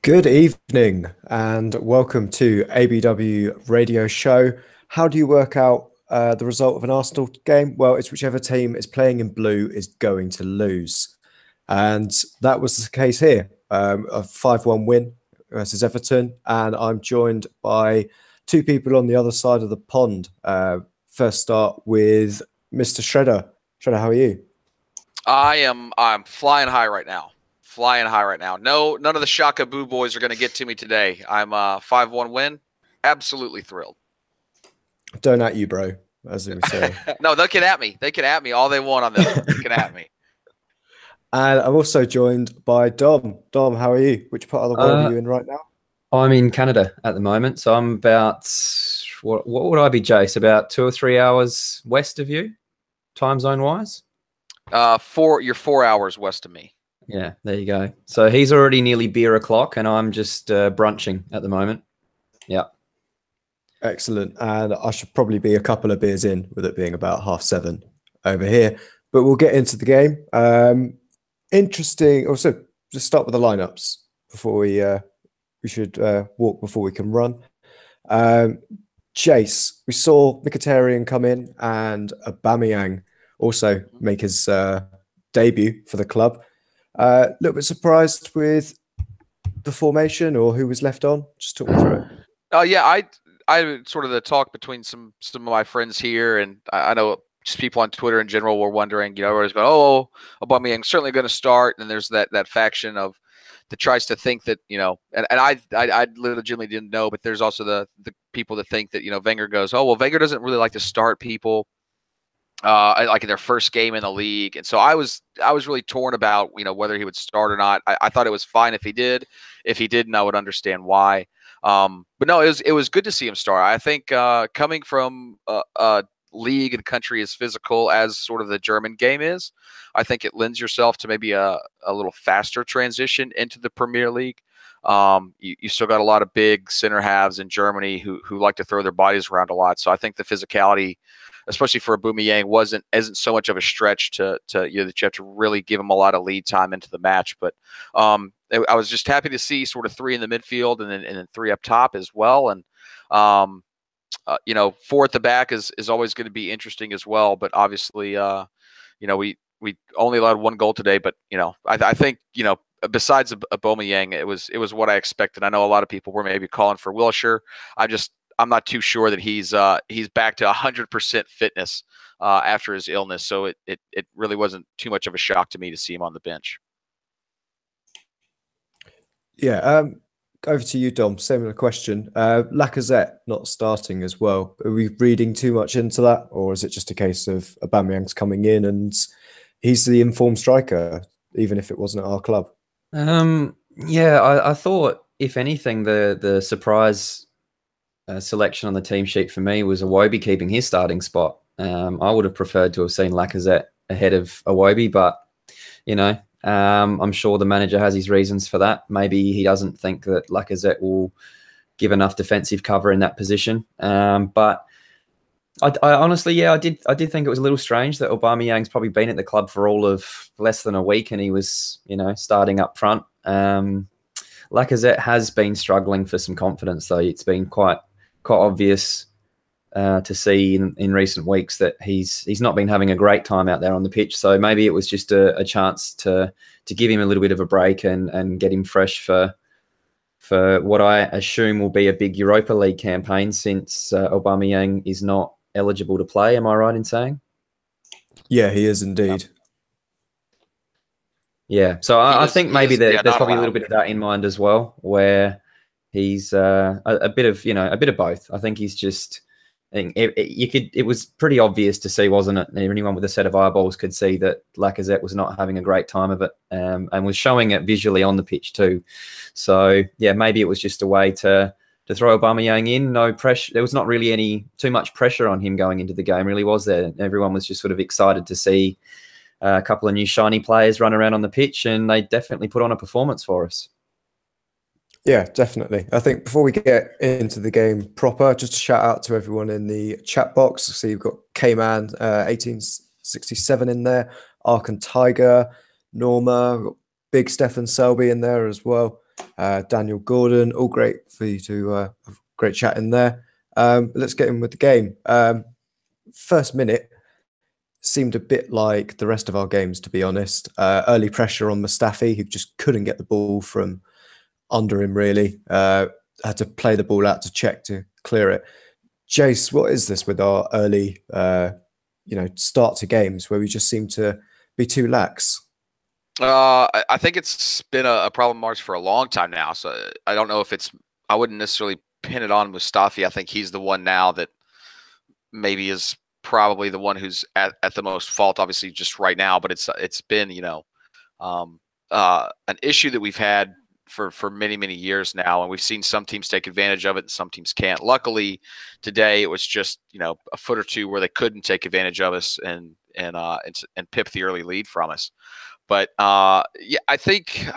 Good evening and welcome to ABW Radio Show. How do you work out the result of an Arsenal game? Well, it's whichever team is playing in blue is going to lose. And that was the case here. A 5-1 win versus Everton. And I'm joined by two people on the other side of the pond. First start with Mr. Shredder. Shredder, how are you? I'm flying high right now. Flying high right now. No, none of the Shaka Boo boys are going to get to me today. I'm 5-1 win. Absolutely thrilled. Don't at you, bro, as we say. No, they can at me. They can at me all they want on this one. They can at me. And I'm also joined by Dom. Dom, how are you? Which part of the world are you in right now? I'm in Canada at the moment, so I'm about what would I be, Jace? About 2 or 3 hours west of you, time zone wise. You're 4 hours west of me. Yeah, there you go. So he's already nearly beer o'clock, and I'm just brunching at the moment. Yeah. Excellent. And I should probably be a couple of beers in with it being about 7:30 over here. But we'll get into the game. Interesting. Also, just start with the lineups before we should walk before we can run. Chase, we saw Mkhitaryan come in and Aubameyang also make his debut for the club. A little bit surprised with the formation or who was left on. Just talk me through it. Oh yeah, I sort of the talk between some of my friends here, and I know just people on Twitter in general were wondering. Everybody's going, "Oh, Aubameyang's certainly going to start," and there's that faction of that tries to think that and I legitimately didn't know, but there's also the people that think that Wenger goes, "Oh well, Wenger doesn't really like to start people like in their first game in the league," and so I was really torn about whether he would start or not. I thought it was fine if he did. If he didn't, I would understand why. But no, it was good to see him start. I think coming from a league and country as physical as sort of the German game is, I think it lends yourself to maybe a little faster transition into the Premier League. You still got a lot of big center halves in Germany who like to throw their bodies around a lot. So I think the physicality, especially for Aubameyang, isn't so much of a stretch to that you have to really give him a lot of lead time into the match. But I was just happy to see sort of three in the midfield and then three up top as well. And four at the back is always going to be interesting as well. But obviously, we only allowed one goal today. But I think besides Aubameyang, it was what I expected. I know a lot of people were maybe calling for Wilshere. I'm not too sure that he's back to 100% fitness after his illness. So it really wasn't too much of a shock to me to see him on the bench. Yeah, over to you, Dom. Similar question. Lacazette not starting as well. Are we reading too much into that, or is it just a case of Aubameyang's coming in and he's the informed striker, even if it wasn't at our club? Yeah, I thought if anything, the surprise selection on the team sheet for me was Iwobi keeping his starting spot. I would have preferred to have seen Lacazette ahead of Iwobi, but I'm sure the manager has his reasons for that. Maybe he doesn't think that Lacazette will give enough defensive cover in that position. But I honestly, yeah, I did think it was a little strange that Aubameyang's probably been at the club for all of less than a week and he was, starting up front. Lacazette has been struggling for some confidence, though. It's been quite obvious to see in recent weeks that he's not been having a great time out there on the pitch. So maybe it was just a chance to give him a little bit of a break and get him fresh for what I assume will be a big Europa League campaign, since Aubameyang is not eligible to play. Am I right in saying? Yeah, he is indeed. Yeah, so I think maybe there's probably a little bit of that in mind as well, where he's a bit of both. I think he's just. It was pretty obvious to see, wasn't it? Anyone with a set of eyeballs could see that Lacazette was not having a great time of it, and was showing it visually on the pitch too. So yeah, maybe it was just a way to throw Aubameyang in. No pressure. There was not really too much pressure on him going into the game, really, was there? Everyone was just sort of excited to see a couple of new shiny players run around on the pitch, and they definitely put on a performance for us. Yeah, definitely. I think before we get into the game proper, just a shout out to everyone in the chat box. So you've got K-Man 1867 in there, Ark and Tiger, Norma, we've got Big Stefan Selby in there as well. Daniel Gordon. All great for you to have a great chat in there. Let's get in with the game. First minute seemed a bit like the rest of our games, to be honest. Early pressure on Mustafi, who just couldn't get the ball from under him, really. Had to play the ball out to check to clear it. Jace, what is this with our early start to games where we just seem to be too lax? I think it's been a problem, March, for a long time now. So I don't know if I wouldn't necessarily pin it on Mustafi. I think he's the one now that maybe is probably the one who's at the most fault, obviously, just right now. But it's been, an issue that we've had for many, many years now. And we've seen some teams take advantage of it and some teams can't. Luckily, today it was just, a foot or two where they couldn't take advantage of us and pip the early lead from us. But yeah, I think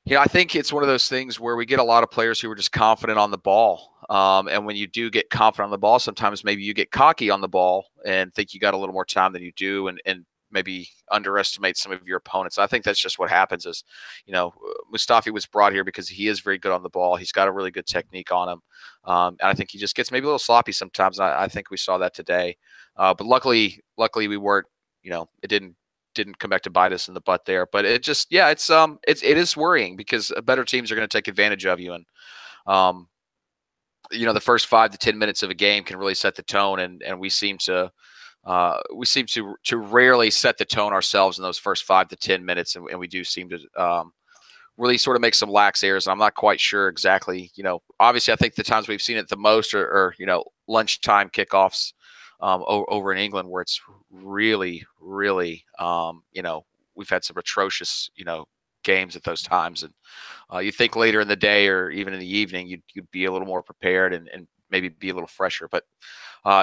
it's one of those things where we get a lot of players who are just confident on the ball. And when you do get confident on the ball, sometimes maybe you get cocky on the ball and think you got a little more time than you do, and maybe underestimate some of your opponents. I think that's just what happens. Is Mustafi was brought here because he is very good on the ball. He's got a really good technique on him, and I think he just gets maybe a little sloppy sometimes. I think we saw that today, but luckily we weren't. It didn't come back to bite us in the butt there. But it just, it is worrying because better teams are going to take advantage of you. And, the first 5 to 10 minutes of a game can really set the tone. And we seem to rarely set the tone ourselves in those first 5 to 10 minutes. And we do seem to really sort of make some lax errors. I'm not quite sure exactly, obviously I think the times we've seen it the most are lunchtime kickoffs over in England, where it's really, really, we've had some atrocious, games at those times. And you think later in the day or even in the evening, you'd be a little more prepared and maybe be a little fresher. But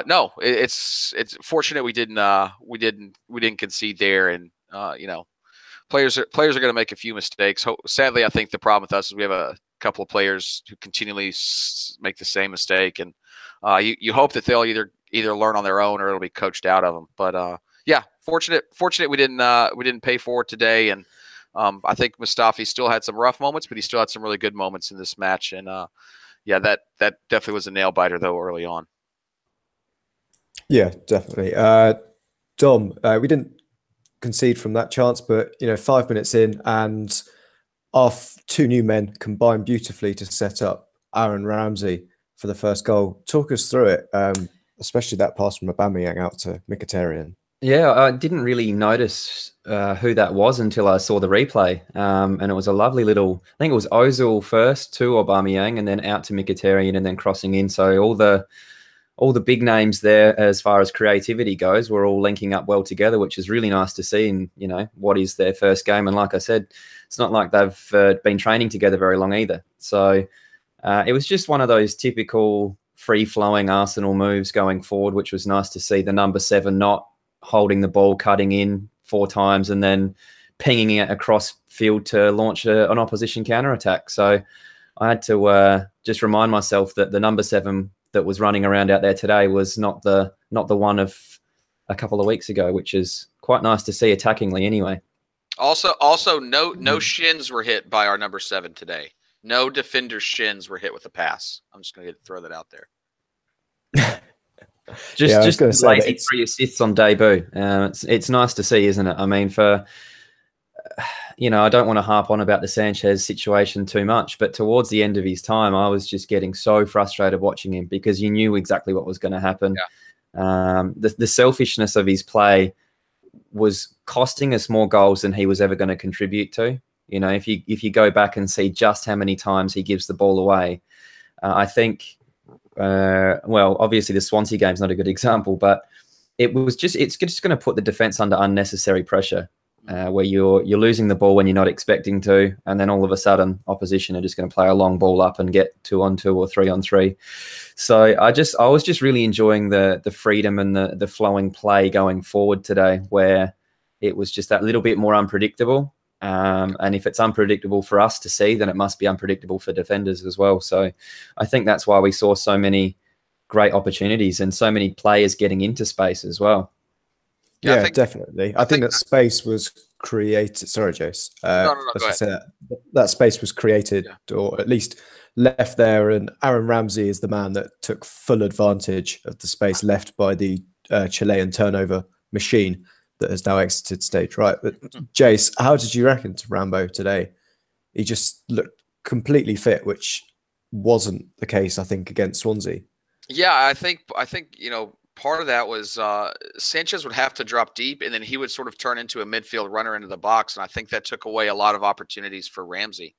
no, it's fortunate we didn't concede there. And players are going to make a few mistakes. Sadly, I think the problem with us is we have a couple of players who continually make the same mistake, and you hope that they'll either learn on their own or it'll be coached out of them. But yeah, fortunate we didn't pay for it today. And I think Mustafi still had some rough moments, but he still had some really good moments in this match. And yeah, that definitely was a nail biter though early on. Yeah, definitely. Dom, we didn't concede from that chance, but 5 minutes in, and our 2 new men combined beautifully to set up Aaron Ramsey for the first goal. Talk us through it, especially that pass from Aubameyang out to Mkhitaryan. Yeah, I didn't really notice who that was until I saw the replay, and it was a lovely little. I think it was Ozil first to Aubameyang, and then out to Mkhitaryan, and then crossing in. So all the big names there, as far as creativity goes, were all linking up well together, which is really nice to see. And what is their first game, and like I said, it's not like they've been training together very long either. So it was just one of those typical free-flowing Arsenal moves going forward, which was nice to see. The number 7 not holding the ball, cutting in 4 times, and then pinging it across field to launch an opposition counter-attack. So I had to just remind myself that the number 7 that was running around out there today was not the one of a couple of weeks ago, which is quite nice to see attackingly anyway. Also no shins were hit by our number 7 today. No defender's shins were hit with a pass. I'm just going to throw that out there. just lazy 3 assists on debut. It's nice to see, isn't it? I mean, I don't want to harp on about the Sanchez situation too much, but towards the end of his time, I was just getting so frustrated watching him because you knew exactly what was going to happen. Yeah. The selfishness of his play was costing us more goals than he was ever going to contribute to. If you go back and see just how many times he gives the ball away, I think, obviously the Swansea game's not a good example, but it's just going to put the defense under unnecessary pressure, where you're losing the ball when you're not expecting to, and then all of a sudden opposition are just going to play a long ball up and get 2-on-2 or 3-on-3. So I was just really enjoying the freedom and the flowing play going forward today, where it was just that little bit more unpredictable. And if it's unpredictable for us to see, then it must be unpredictable for defenders as well. So I think that's why we saw so many great opportunities and so many players getting into space as well. Yeah, Yeah, definitely. I think that space was created. Sorry, Jace. no. As Go I ahead. said, that space was created, Yeah. or at least left there. And Aaron Ramsey is the man that took full advantage of the space left by the Chilean turnover machine that has now exited stage right. But Jace, how did you reckon to Rambo today? He just looked completely fit, which wasn't the case, I think, against Swansea. Yeah, I think part of that was Sanchez would have to drop deep, and then he would sort of turn into a midfield runner into the box, and I think that took away a lot of opportunities for Ramsey.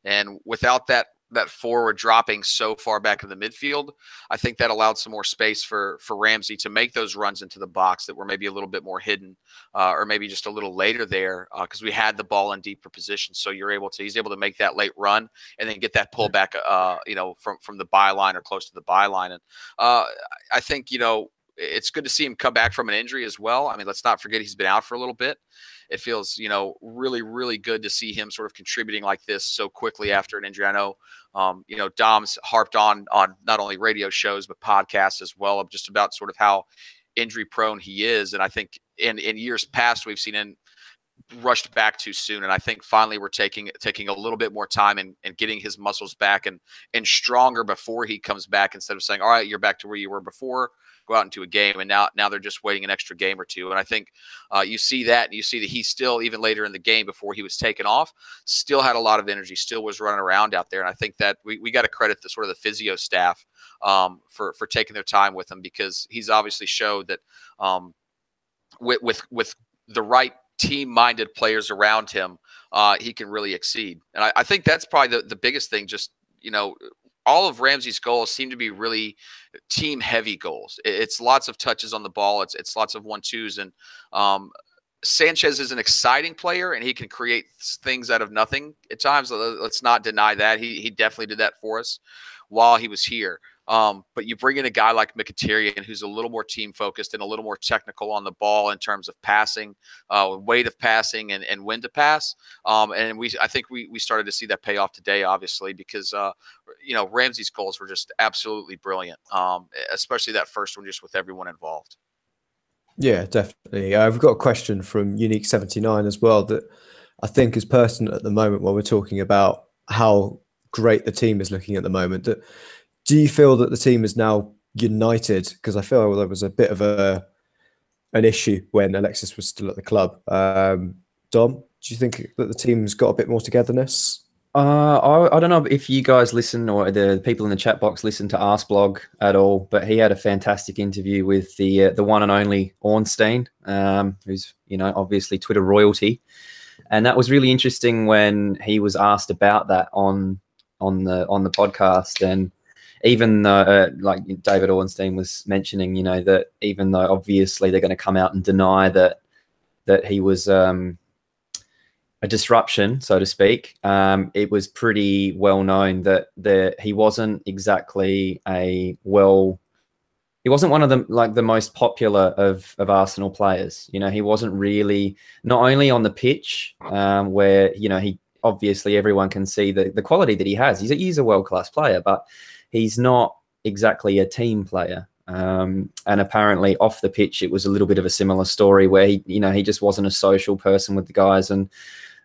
And without that forward dropping so far back in the midfield, I think that allowed some more space for Ramsey to make those runs into the box that were maybe a little bit more hidden, or maybe just a little later there, because we had the ball in deeper position. So he's able to make that late run and then get that pull back, from the byline or close to the byline. And I think it's good to see him come back from an injury as well. I mean, let's not forget he's been out for a little bit. It feels, really, really good to see him sort of contributing like this so quickly after an injury. I know, Dom's harped on not only radio shows, but podcasts as well, of just about sort of how injury prone he is. And I think in years past, we've seen him rushed back too soon. And I think finally we're taking a little bit more time and getting his muscles back and stronger before he comes back, instead of saying, all right, you're back to where you were before, go out into a game. And now they're just waiting an extra game or two. And I think you see that, and you see that he still, even later in the game before he was taken off, still had a lot of energy, still was running around out there. And I think that we got to credit the sort of the physio staff for taking their time with him, because he's obviously showed that with the right team-minded players around him, he can really exceed. And I think that's probably the biggest thing. Just, all of Ramsey's goals seem to be really team-heavy goals. It's lots of touches on the ball. It's lots of 1-2s. And Sanchez is an exciting player, and he can create things out of nothing at times. Let's not deny that. He definitely did that for us while he was here. But you bring in a guy like Mkhitaryan, who's a little more team focused and a little more technical on the ball in terms of passing, weight of passing, and when to pass. And I think we started to see that pay off today, obviously, because Ramsey's goals were just absolutely brilliant, especially that first one, just with everyone involved. Yeah, definitely. I've got a question from Unique 79 as well that I think is pertinent at the moment while we're talking about how great the team is looking at the moment. Do you feel that the team is now united? Because I feel there was a bit of an issue when Alexis was still at the club. Dom, do you think that the team's got a bit more togetherness? I don't know if you guys listen, or the people in the chat box listen to Arsblog at all, but he had a fantastic interview with the one and only Ornstein, who's obviously Twitter royalty, and that was really interesting when he was asked about that on the podcast. And even though, like David Ornstein was mentioning, that even though obviously they're going to come out and deny that he was a disruption, so to speak, it was pretty well known that he wasn't exactly he wasn't one of the most popular of Arsenal players. He wasn't really, not only on the pitch, where he obviously everyone can see the quality that he has. He's a world-class player, but he's not exactly a team player. And apparently off the pitch, it was a little bit of a similar story where he just wasn't a social person with the guys. And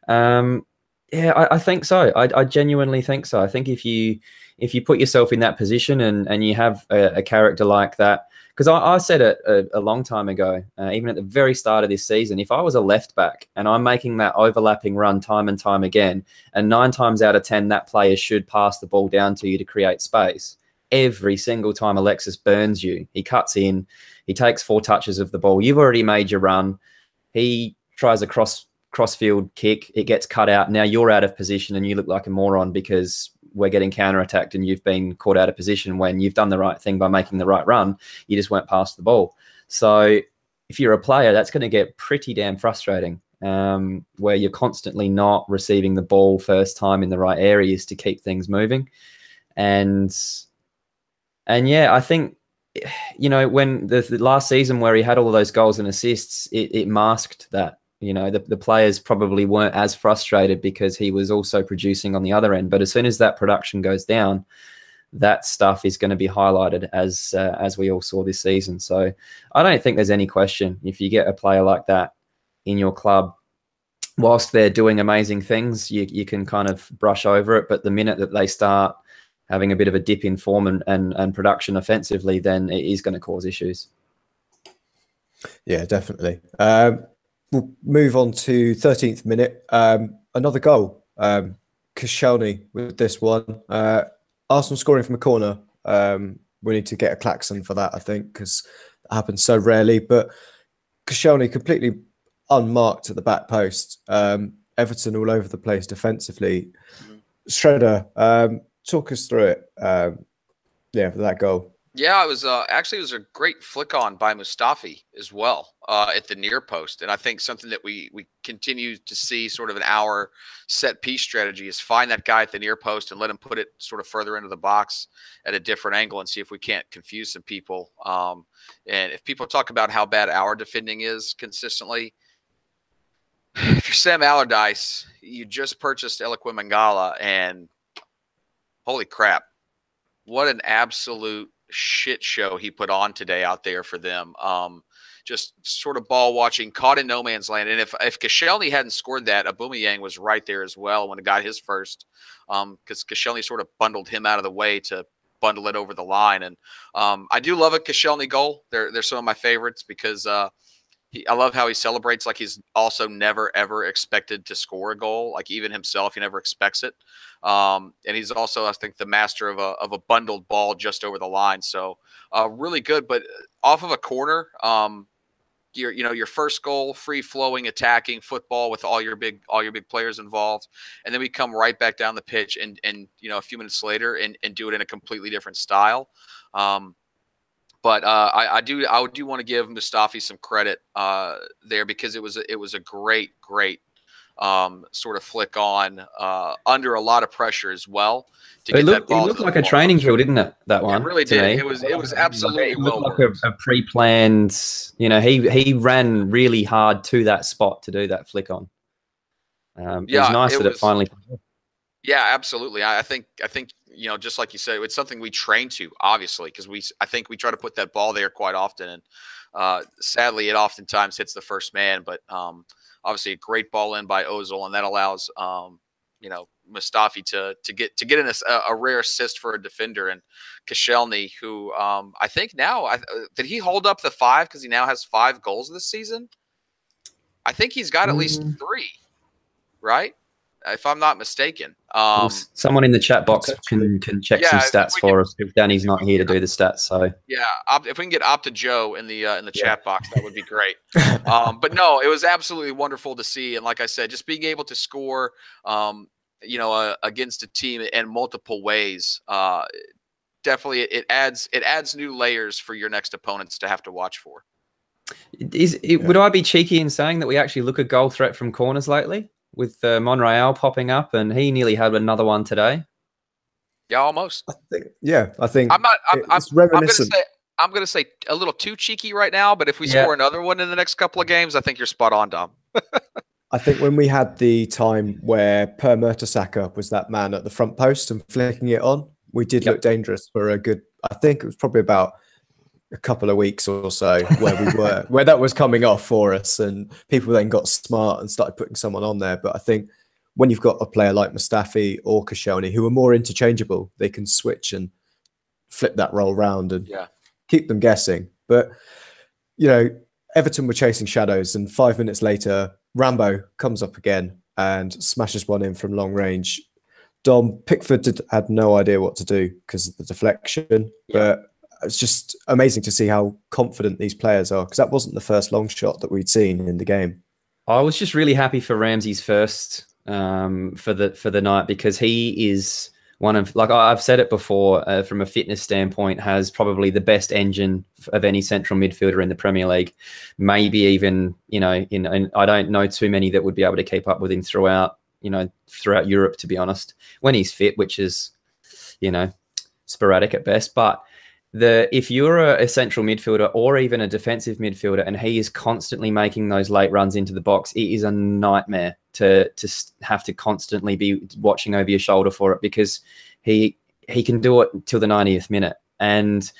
I think so. I genuinely think so. I think if you put yourself in that position and you have a character like that, because I said it a long time ago, even at the very start of this season, if I was a left back and I'm making that overlapping run time and time again, and 9 times out of 10 that player should pass the ball down to you to create space, every single time Alexis burns you, he cuts in, he takes 4 touches of the ball, you've already made your run, he tries a crossfield kick, it gets cut out, now you're out of position and you look like a moron because we're getting counterattacked and you've been caught out of position when you've done the right thing by making the right run, you just went past the ball. So if you're a player, that's going to get pretty damn frustrating, where you're constantly not receiving the ball first time in the right areas to keep things moving. And yeah, I think, when the last season where he had all of those goals and assists, it masked that. The players probably weren't as frustrated because he was also producing on the other end. But as soon as that production goes down, that stuff is going to be highlighted as we all saw this season. So I don't think there's any question if you get a player like that in your club, whilst they're doing amazing things, you can kind of brush over it. But the minute that they start having a bit of a dip in form and production offensively, then it is going to cause issues. Yeah, definitely. We'll move on to 13th minute. Another goal. Koscielny with this one. Arsenal scoring from a corner. We need to get a klaxon for that, I think, because it happens so rarely. But Koscielny completely unmarked at the back post. Everton all over the place defensively. Shredder, talk us through it. For that goal. Yeah, it was actually it was a great flick on by Mustafi as well at the near post, and I think something that we continue to see sort of in our set piece strategy is find that guy at the near post and let him put it sort of further into the box at a different angle and see if we can't confuse some people. And if people talk about how bad our defending is consistently, if you're Sam Allardyce, you just purchased Eloquent Mangala, and holy crap, what an absolute shit show he put on today out there for them. Just sort of ball watching, caught in no man's land. And if Koscielny hadn't scored that, Aubameyang was right there as well when it got his first, because Koscielny sort of bundled him out of the way to bundle it over the line. And I do love a Koscielny goal. They're some of my favorites because I love how he celebrates like he's also never, ever expected to score a goal. Like even himself, he never expects it. And he's also, I think, the master of a bundled ball just over the line. So really good, but off of a corner, your first goal, free flowing, attacking football with all your big players involved. And then we come right back down the pitch and a few minutes later and do it in a completely different style. But I do want to give Mustafi some credit there because it was a great sort of flick on under a lot to lot to get that ball. It looked like a training drill, didn't it? That one. It really did. It was absolutely it looked like a pre-planned. He ran really hard to that spot to do that flick on. It was nice that it finally. Yeah, absolutely. I think just like you said, it's something we train to, obviously, because I think we try to put that ball there quite often, and sadly, it oftentimes hits the first man. But obviously, a great ball in by Ozil, and that allows Mustafi to get in a rare assist for a defender. And Koscielny, who I think now did he hold up the 5 because he now has 5 goals this season? I think he's got at least 3, right? If I'm not mistaken. Someone in the chat box can check some stats for us if Danny's not here to do the stats. So yeah, if we can get Opta Joe in the chat box, that would be great. But no, it was absolutely wonderful to see, and like I said, just being able to score, against a team in multiple ways, definitely it adds new layers for your next opponents to have to watch for. Would I be cheeky in saying that we actually look a goal threat from corners lately? With Monreal popping up, and he nearly had another one today. Yeah, almost. I think it's reminiscent. I'm gonna say a little too cheeky right now, but if we score another one in the next couple of games, I think you're spot on, Dom. I think when we had the time where Per Mertesacker was that man at the front post and flicking it on, we did look dangerous for a good. I think it was probably about a couple of weeks or so where that was coming off for us, and people then got smart and started putting someone on there. But I think when you've got a player like Mustafi or Koscielny who are more interchangeable, they can switch and flip that role round and keep them guessing. But Everton were chasing shadows, and 5 minutes later Rambo comes up again and smashes one in from long range. Dom, Pickford had no idea what to do because of the deflection, but it's just amazing to see how confident these players are, because that wasn't the first long shot that we'd seen in the game. I was just really happy for Ramsey's first for the night, because he is one of, like I've said it before, from a fitness standpoint, has probably the best engine of any central midfielder in the Premier League. Maybe even, I don't know too many that would be able to keep up with him throughout Europe, to be honest, when he's fit, which is, sporadic at best. But if you're a central midfielder or even a defensive midfielder and he is constantly making those late runs into the box, it is a nightmare to have to constantly be watching over your shoulder for it, because he he can do it till the 90th minute. And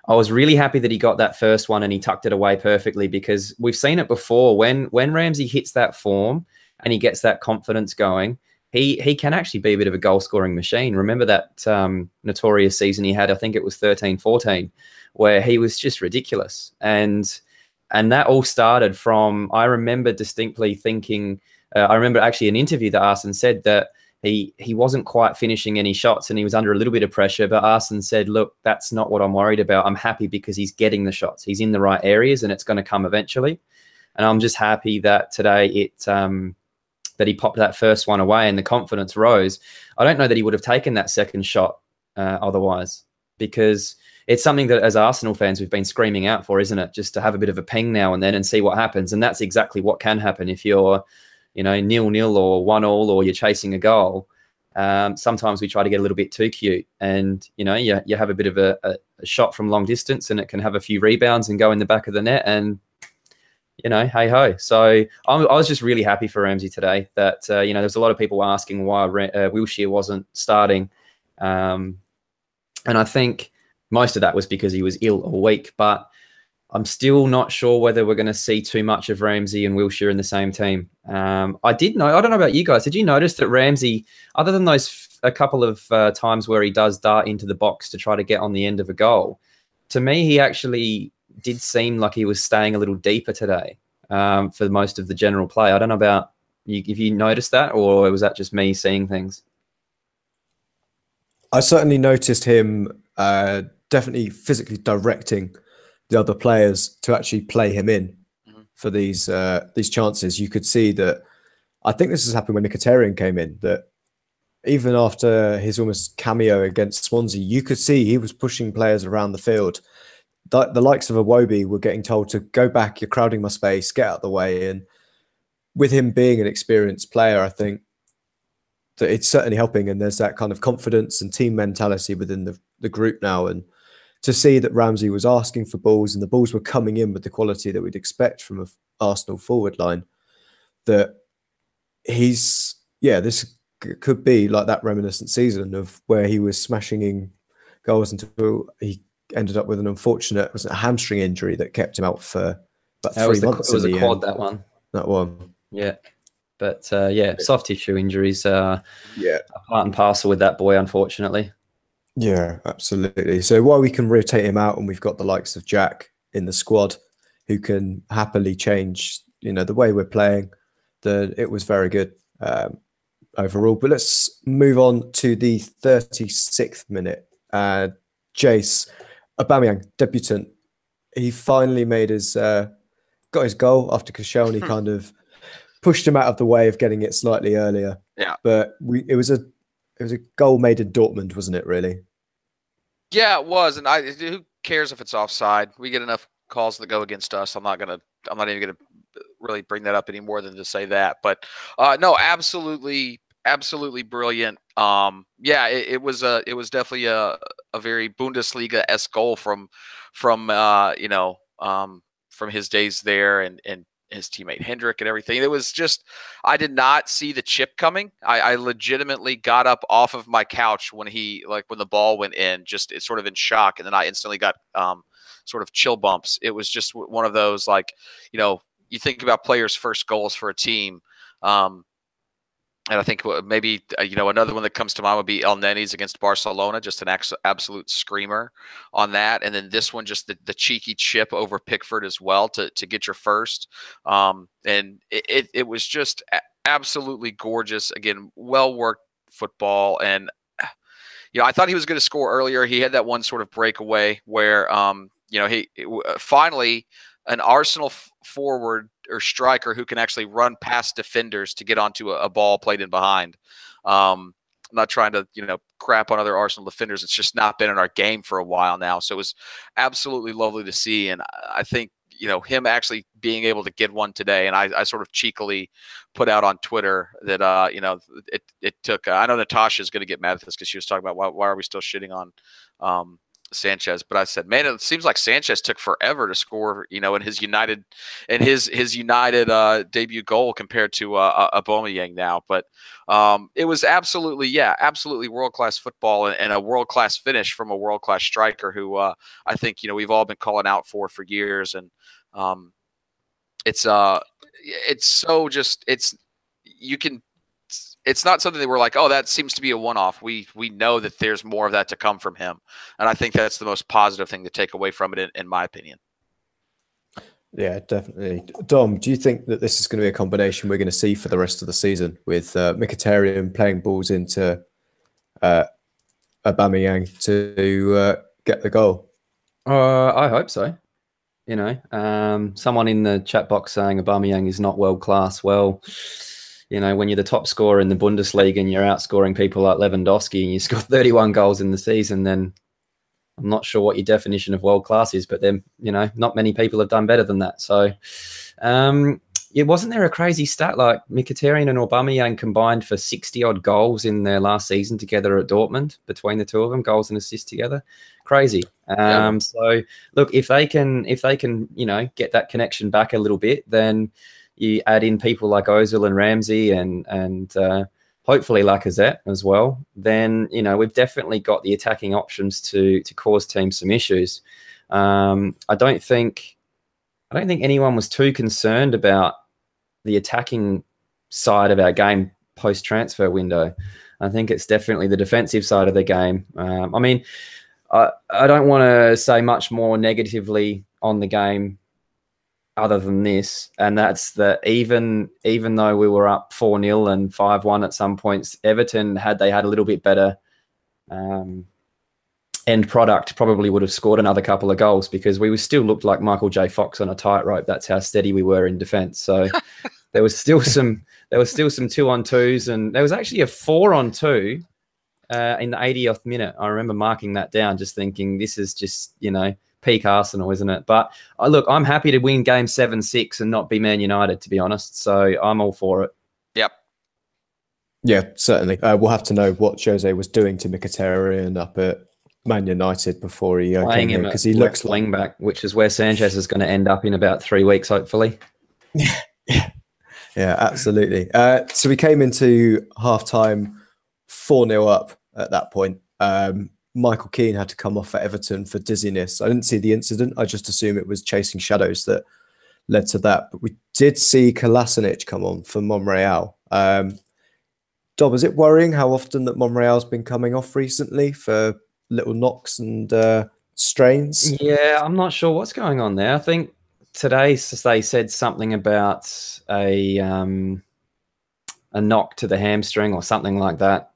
I was really happy that he got that first one and he tucked it away perfectly, because we've seen it before. When Ramsey hits that form and he gets that confidence going, he can actually be a bit of a goal-scoring machine. Remember that notorious season he had, I think it was 13-14, where he was just ridiculous. And that all started from, I remember distinctly thinking, I remember actually an interview that Arsene said that he wasn't quite finishing any shots and he was under a little bit of pressure, but Arsene said, look, that's not what I'm worried about. I'm happy because he's getting the shots. He's in the right areas and it's going to come eventually. And I'm just happy that today that he popped that first one away and the confidence rose. I don't know that he would have taken that second shot otherwise, because it's something that as Arsenal fans we've been screaming out for, isn't it? Just to have a bit of a ping now and then and see what happens. And that's exactly what can happen if you're, 0-0 or 1-1 or you're chasing a goal. Sometimes we try to get a little bit too cute, and you have a bit of a shot from long distance and it can have a few rebounds and go in the back of the net, and hey ho. So I was just really happy for Ramsey today. That there's a lot of people asking why Wilshere wasn't starting, and I think most of that was because he was ill or weak. But I'm still not sure whether we're going to see too much of Ramsey and Wilshere in the same team. I don't know about you guys. Did you notice that Ramsey, other than those a couple of times where he does dart into the box to try to get on the end of a goal, to me, he actually did seem like he was staying a little deeper today for most of the general play. I don't know about you, if you noticed that, or was that just me seeing things? I certainly noticed him definitely physically directing the other players to actually play him in for these chances. You could see that. I think this has happened when Mkhitaryan came in, that even after his almost cameo against Swansea, you could see he was pushing players around the field. The likes of Iwobi were getting told to go back, you're crowding my space, get out of the way. And with him being an experienced player, I think that it's certainly helping. And there's that kind of confidence and team mentality within the group now. And to see that Ramsey was asking for balls and the balls were coming in with the quality that we'd expect from an Arsenal forward line, that this could be like that reminiscent season of where he was smashing in goals until he ended up with an unfortunate, was it a hamstring injury that kept him out for about 3 months. It was a quad, that one. That one. Yeah. But soft tissue injuries are part and parcel with that boy, unfortunately. Yeah, absolutely. So while we can rotate him out and we've got the likes of Jack in the squad who can happily change, the way we're playing, it was very good overall. But let's move on to the 36th minute. Jace, Aubameyang, debutant. He finally made got his goal after Koscielny kind of pushed him out of the way of getting it slightly earlier. Yeah. But it was a goal made in Dortmund, wasn't it, really? Yeah, it was. And who cares if it's offside? We get enough calls that go against us. I'm not even gonna really bring that up any more than to say that. But no, absolutely brilliant. It was definitely a very Bundesliga-esque goal from his days there and his teammate Hendrick and everything. It was just, I did not see the chip coming. I legitimately got up off of my couch when the ball went in, just sort of in shock. And then I instantly got sort of chill bumps. It was just one of those, you think about players' first goals for a team. And I think maybe, another one that comes to mind would be El Neni's against Barcelona, just an absolute screamer on that. And then this one, just the cheeky chip over Pickford as well to get your first. And it was just absolutely gorgeous. Again, well-worked football. And, I thought he was going to score earlier. He had that one sort of breakaway where, he finally an Arsenal forward or striker who can actually run past defenders to get onto a ball played in behind. I'm not trying to, crap on other Arsenal defenders. It's just not been in our game for a while now. So it was absolutely lovely to see. And I think, him actually being able to get one today. And I sort of cheekily put out on Twitter that, it took, I know Natasha's going to get mad at this because she was talking about why are we still shitting on Sanchez. But I said, man, it seems like Sanchez took forever to score, in his United debut goal compared to Aubameyang now. But it was absolutely world-class football and a world-class finish from a world-class striker who I think, we've all been calling out for years. And it's so just it's not something that we're like, oh, that seems to be a one-off. We know that there's more of that to come from him, and I think that's the most positive thing to take away from it, in my opinion. Yeah, definitely. Dom, do you think that this is going to be a combination we're going to see for the rest of the season with Mkhitaryan playing balls into Aubameyang to get the goal? I hope so. Someone in the chat box saying Aubameyang is not world class. Well, when you're the top scorer in the Bundesliga and you're outscoring people like Lewandowski and you score 31 goals in the season, then I'm not sure what your definition of world class is, but then, not many people have done better than that. So, wasn't there a crazy stat like Mkhitaryan and Aubameyang combined for 60 odd goals in their last season together at Dortmund, between the two of them, goals and assists together? Crazy. So look, if they can, get that connection back a little bit, then you add in people like Ozil and Ramsey and hopefully Lacazette as well, then, we've definitely got the attacking options to cause teams some issues. I don't think anyone was too concerned about the attacking side of our game post-transfer window. I think it's definitely the defensive side of the game. I don't want to say much more negatively on the game other than this, and that's that even though we were up 4-0 and 5-1 at some points, Everton, had they had a little bit better end product, probably would have scored another couple of goals, because we still looked like Michael J. Fox on a tightrope. That's how steady we were in defence. So there was still some 2-on-2s, and there was actually a 4-on-2 in the 80th minute. I remember marking that down, just thinking, this is just, peak Arsenal, isn't it? But look, I'm happy to win game 7-6 and not be Man United, to be honest. So I'm all for it. Yep. Yeah, certainly. We'll have to know what Jose was doing to Mkhitaryan up at Man United before he came here, because he looks like wing back, which is where Sanchez is going to end up in about 3 weeks, hopefully. Yeah, absolutely. So we came into half-time 4-0 up at that point. Michael Keane had to come off for Everton for dizziness. I didn't see the incident. I just assume it was chasing shadows that led to that. But we did see Koscielny come on for Monreal. Dom, is it worrying how often that Monreal's been coming off recently for little knocks and strains? Yeah, I'm not sure what's going on there. I think today they said something about a knock to the hamstring or something like that,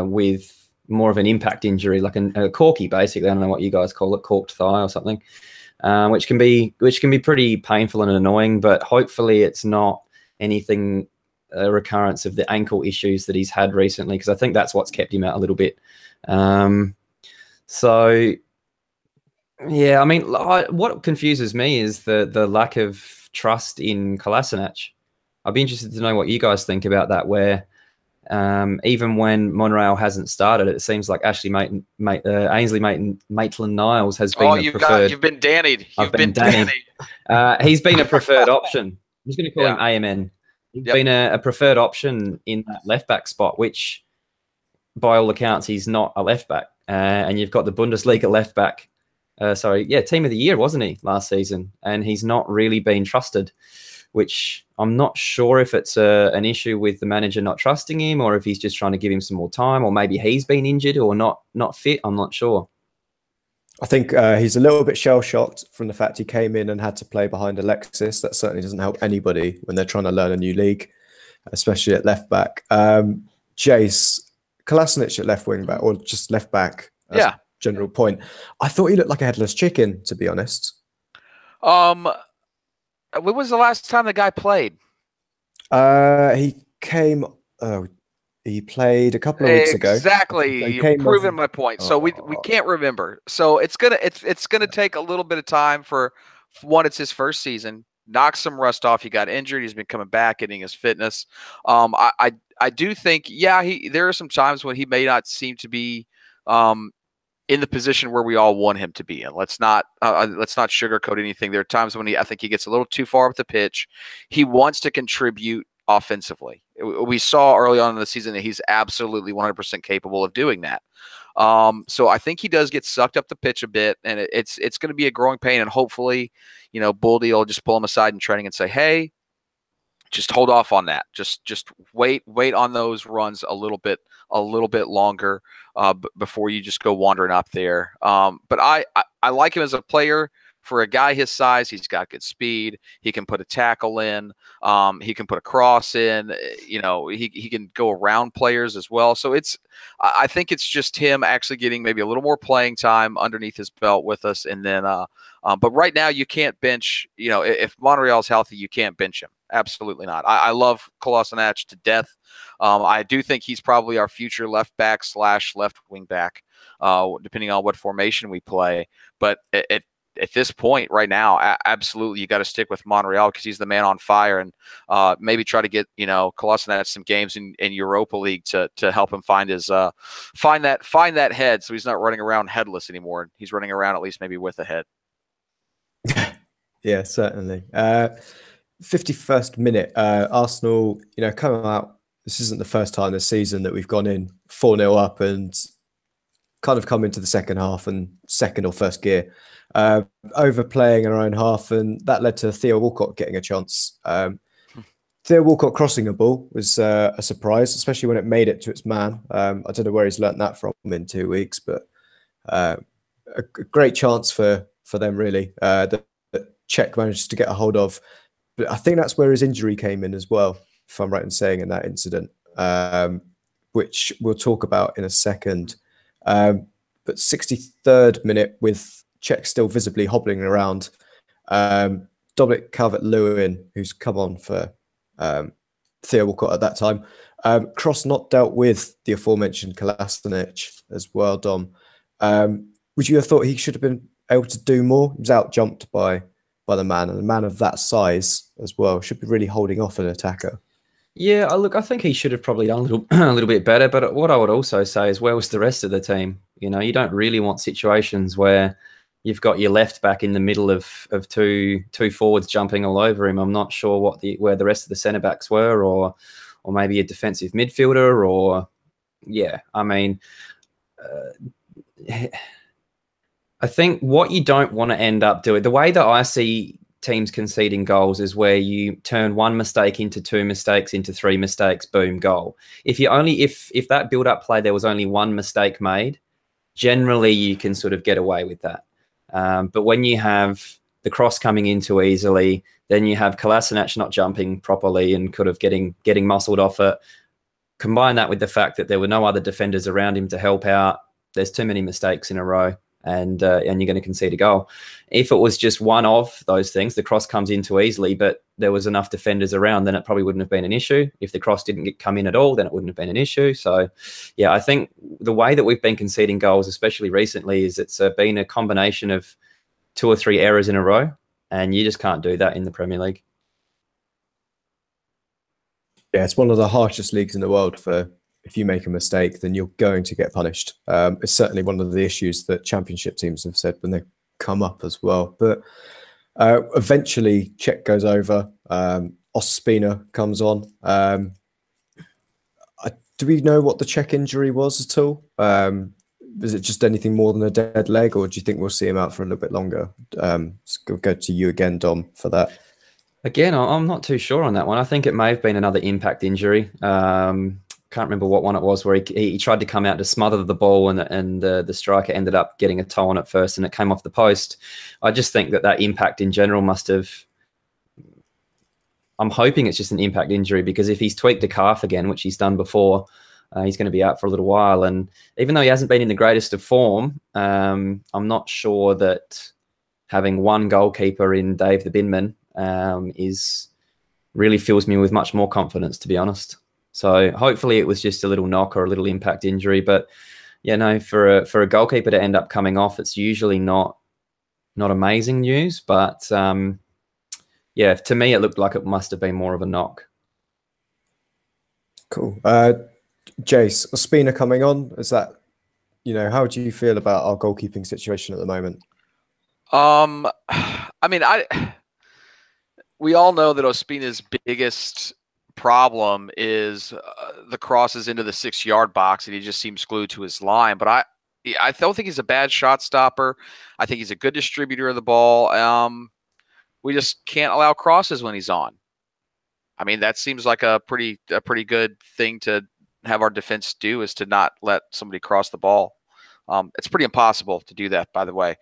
with more of an impact injury, like a corky, basically. I don't know what you guys call it, corked thigh or something, which can be pretty painful and annoying. But hopefully it's not anything, a recurrence of the ankle issues that he's had recently, because I think that's what's kept him out a little bit. So yeah, what confuses me is the lack of trust in Kolasinac. I'd be interested to know what you guys think about that, where even when Monreal hasn't started, it seems like Ainsley Maitland-Niles has been a preferred. You've been Dannied. He's been a preferred option. I'm just going to call him AMN. He's been a preferred option in that left-back spot, which, by all accounts, he's not a left-back. And you've got the Bundesliga left-back. Team of the year, wasn't he, last season? And he's not really been trusted, which I'm not sure if it's an issue with the manager not trusting him, or if he's just trying to give him some more time, or maybe he's been injured or not fit. I'm not sure. I think he's a little bit shell-shocked from the fact he came in and had to play behind Alexis. That certainly doesn't help anybody when they're trying to learn a new league, especially at left-back. Jace, Kolasinac at left wing-back, or just left-back as a general point. I thought he looked like a headless chicken, to be honest. When was the last time the guy played? He came. He played a couple of weeks ago. Exactly. You've proven my point. So we can't remember. So it's gonna take a little bit of time for one. It's his first season. Knock some rust off. He got injured. He's been coming back, getting his fitness. I do think, there are some times when he may not seem to be in the position where we all want him to be in. Let's not sugarcoat anything. There are times when I think he gets a little too far up the pitch. He wants to contribute offensively. We saw early on in the season that he's absolutely 100% capable of doing that. So I think he does get sucked up the pitch a bit, and it's going to be a growing pain. And hopefully, Boldy will just pull him aside in training and say, "Hey, just hold off on that. Just wait on those runs a little bit longer before you just go wandering up there." But I like him as a player. For a guy his size, he's got good speed. He can put a tackle in. He can put a cross in. He can go around players as well. So I think it's just him actually getting maybe a little more playing time underneath his belt with us. And then, but right now you can't bench. If Monreal's healthy, you can't bench him. Absolutely not. I love Koscielny to death. I do think he's probably our future left back / left wing back, depending on what formation we play. But at this point right now, absolutely, you got to stick with Monreal because he's the man on fire, and maybe try to get Koscielny some games in Europa League to help him find his find that head, so he's not running around headless anymore. He's running around at least maybe with a head. Yeah, certainly. 51st minute, Arsenal, coming out. This isn't the first time this season that we've gone in 4-0 up and kind of come into the second half and second or first gear, overplaying in our own half, and that led to Theo Walcott getting a chance. Theo Walcott crossing a ball was a surprise, especially when it made it to its man. I don't know where he's learnt that from in 2 weeks, but a great chance for them, really, that Czech managed to get a hold of. But I think that's where his injury came in as well, if I'm right in saying, in that incident, which we'll talk about in a second. But 63rd minute, with Czech still visibly hobbling around, Dominic Calvert-Lewin, who's come on for Theo Walcott at that time, cross not dealt with the aforementioned Koscielny as well, Dom. Would you have thought he should have been able to do more? He was out-jumped by the man, and a man of that size as well should be really holding off an attacker. Yeah, look, I think he should have probably done a little bit better. But what I would also say is, where was the rest of the team? You don't really want situations where you've got your left back in the middle of two forwards jumping all over him. I'm not sure where the rest of the centre backs were, or maybe a defensive midfielder, or I mean, I think what you don't want to end up doing, the way that I see teams conceding goals, is where you turn one mistake into two mistakes into three mistakes, boom, goal. If that build-up play, there was only one mistake made, generally you can sort of get away with that. But when you have the cross coming in too easily, then you have Koscielny not jumping properly and could have getting muscled off it. Combine that with the fact that there were no other defenders around him to help out. There's too many mistakes in a row, and you're going to concede a goal. If it was just one of those things, the cross comes in too easily, but there was enough defenders around, then it probably wouldn't have been an issue. If the cross didn't come in at all, then it wouldn't have been an issue. So, yeah, I think the way that we've been conceding goals, especially recently, is it's been a combination of 2 or 3 errors in a row, and you just can't do that in the Premier League. Yeah, it's one of the harshest leagues in the world for, if you make a mistake, then you're going to get punished. It's certainly one of the issues that championship teams have said when they come up as well. But eventually, Czech goes over. Ospina comes on. Do we know what the Czech injury was at all? Is it just anything more than a dead leg, or do you think we'll see him out for a little bit longer? Go to you again, Dom, for that. Again, I'm not too sure on that one. I think it may have been another impact injury. Can't remember what one it was, where he tried to come out to smother the ball, and the striker ended up getting a toe on it first, and it came off the post. I just think that impact in general must have... I'm hoping it's just an impact injury, because if he's tweaked a calf again, which he's done before, he's going to be out for a little while. And even though he hasn't been in the greatest of form, I'm not sure that having one goalkeeper in Dave the Binman really fills me with much more confidence, to be honest. So hopefully it was just a little knock or a little impact injury. But for a goalkeeper to end up coming off, it's usually not amazing news. But to me, it looked like it must have been more of a knock. Cool. Jace, Ospina coming on, is that how do you feel about our goalkeeping situation at the moment? I mean, we all know that Ospina's biggest problem is the crosses into the 6-yard box, and he just seems glued to his line. But I don't think he's a bad shot stopper. I think he's a good distributor of the ball. We just can't allow crosses when he's on. I mean, that seems like a pretty good thing to have our defense do, is to not let somebody cross the ball. It's pretty impossible to do that, by the way.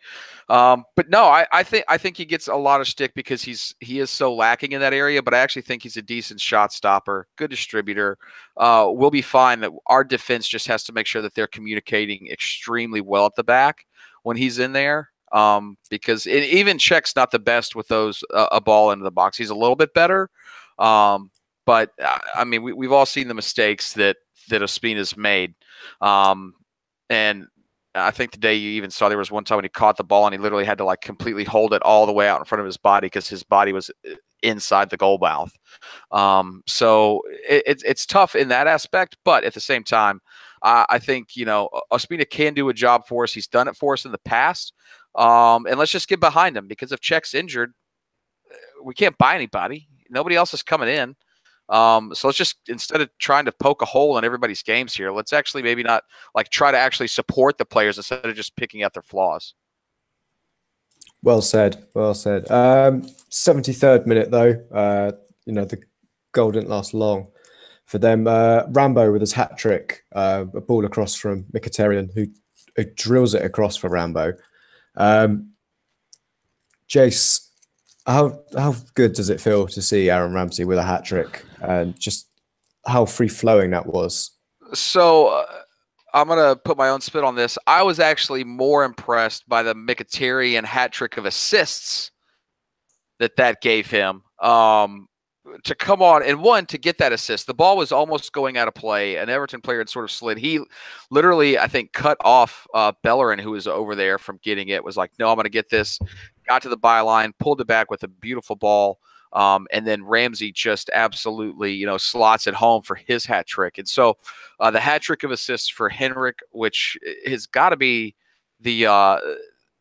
But no, I think he gets a lot of shtick because he is so lacking in that area. But I actually think he's a decent shot stopper, good distributor. We'll be fine. That our defense just has to make sure that they're communicating extremely well at the back when he's in there. Because even Czech's not the best with those a ball into the box. He's a little bit better. But I mean, we've all seen the mistakes that Ospina's made. And I think today you even saw there was one time when he caught the ball and he literally had to like completely hold it all the way out in front of his body because his body was inside the goal mouth. So it's tough in that aspect, but at the same time, I think, Ospina can do a job for us. He's done it for us in the past. And let's just get behind him, because if Czech's injured, we can't buy anybody. Nobody else is coming in. So let's just, instead of trying to poke a hole in everybody's games here, let's actually maybe not try to actually support the players instead of just picking out their flaws. Well said. Well said. 73rd minute though, the goal didn't last long for them. Rambo with his hat trick, a ball across from Mkhitaryan, who drills it across for Rambo. Jace, how good does it feel to see Aaron Ramsey with a hat trick, and just how free flowing that was? So I'm gonna put my own spin on this. I was actually more impressed by the Mkhitaryan hat trick of assists that gave him. To come on and to get that assist. The ball was almost going out of play. An Everton player had sort of slid. He literally, I think, cut off Bellerin, who was over there, from getting it. Was like, no, I'm going to get this. Got to the byline, pulled it back with a beautiful ball. And then Ramsey just absolutely, slots it home for his hat trick. And so the hat trick of assists for Henrik, which has got to be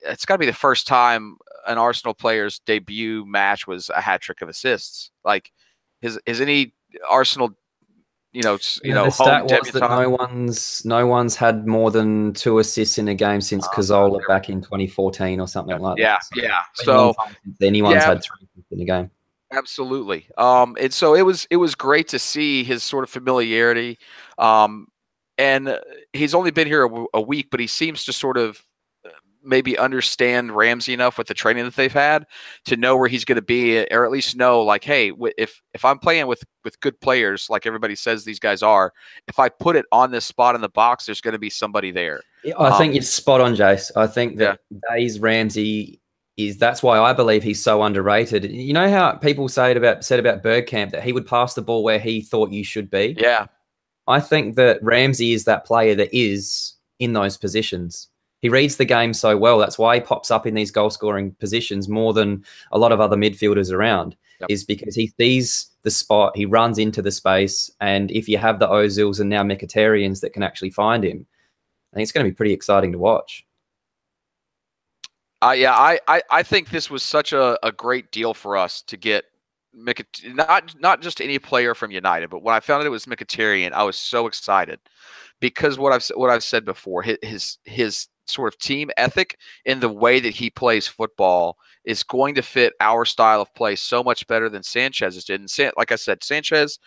it's got to be the first time an Arsenal player's debut match was a hat trick of assists. Like, is any Arsenal, the stat was that no one's had more than 2 assists in a game since Cazorla back in 2014 or something like that. So anyone's had 3 assists in a game. Absolutely. And so it was great to see his sort of familiarity. And he's only been here a week, but he seems to sort of maybe understand Ramsey enough with the training that they've had to know where he's going to be, or at least know, like, hey, if I'm playing with good players, like everybody says these guys are, if I put it on this spot in the box, there's going to be somebody there. I think you're spot on, Jace. I think that Days Ramsey that's why I believe he's so underrated. You know how people said about Bergkamp that he would pass the ball where he thought you should be? Yeah. I think that Ramsey is that player that is in those positions. He reads the game so well. That's why he pops up in these goal-scoring positions more than a lot of other midfielders around, is because he sees the spot, he runs into the space, and if you have the Ozils and now Mkhitaryan's that can actually find him, I think it's going to be pretty exciting to watch. I think this was such a great deal for us to get not just any player from United, but when I found out it was Mkhitaryan, I was so excited, because what I've said before, his sort of team ethic in the way that he plays football is going to fit our style of play so much better than Sanchez's did. And like I said, Sanchez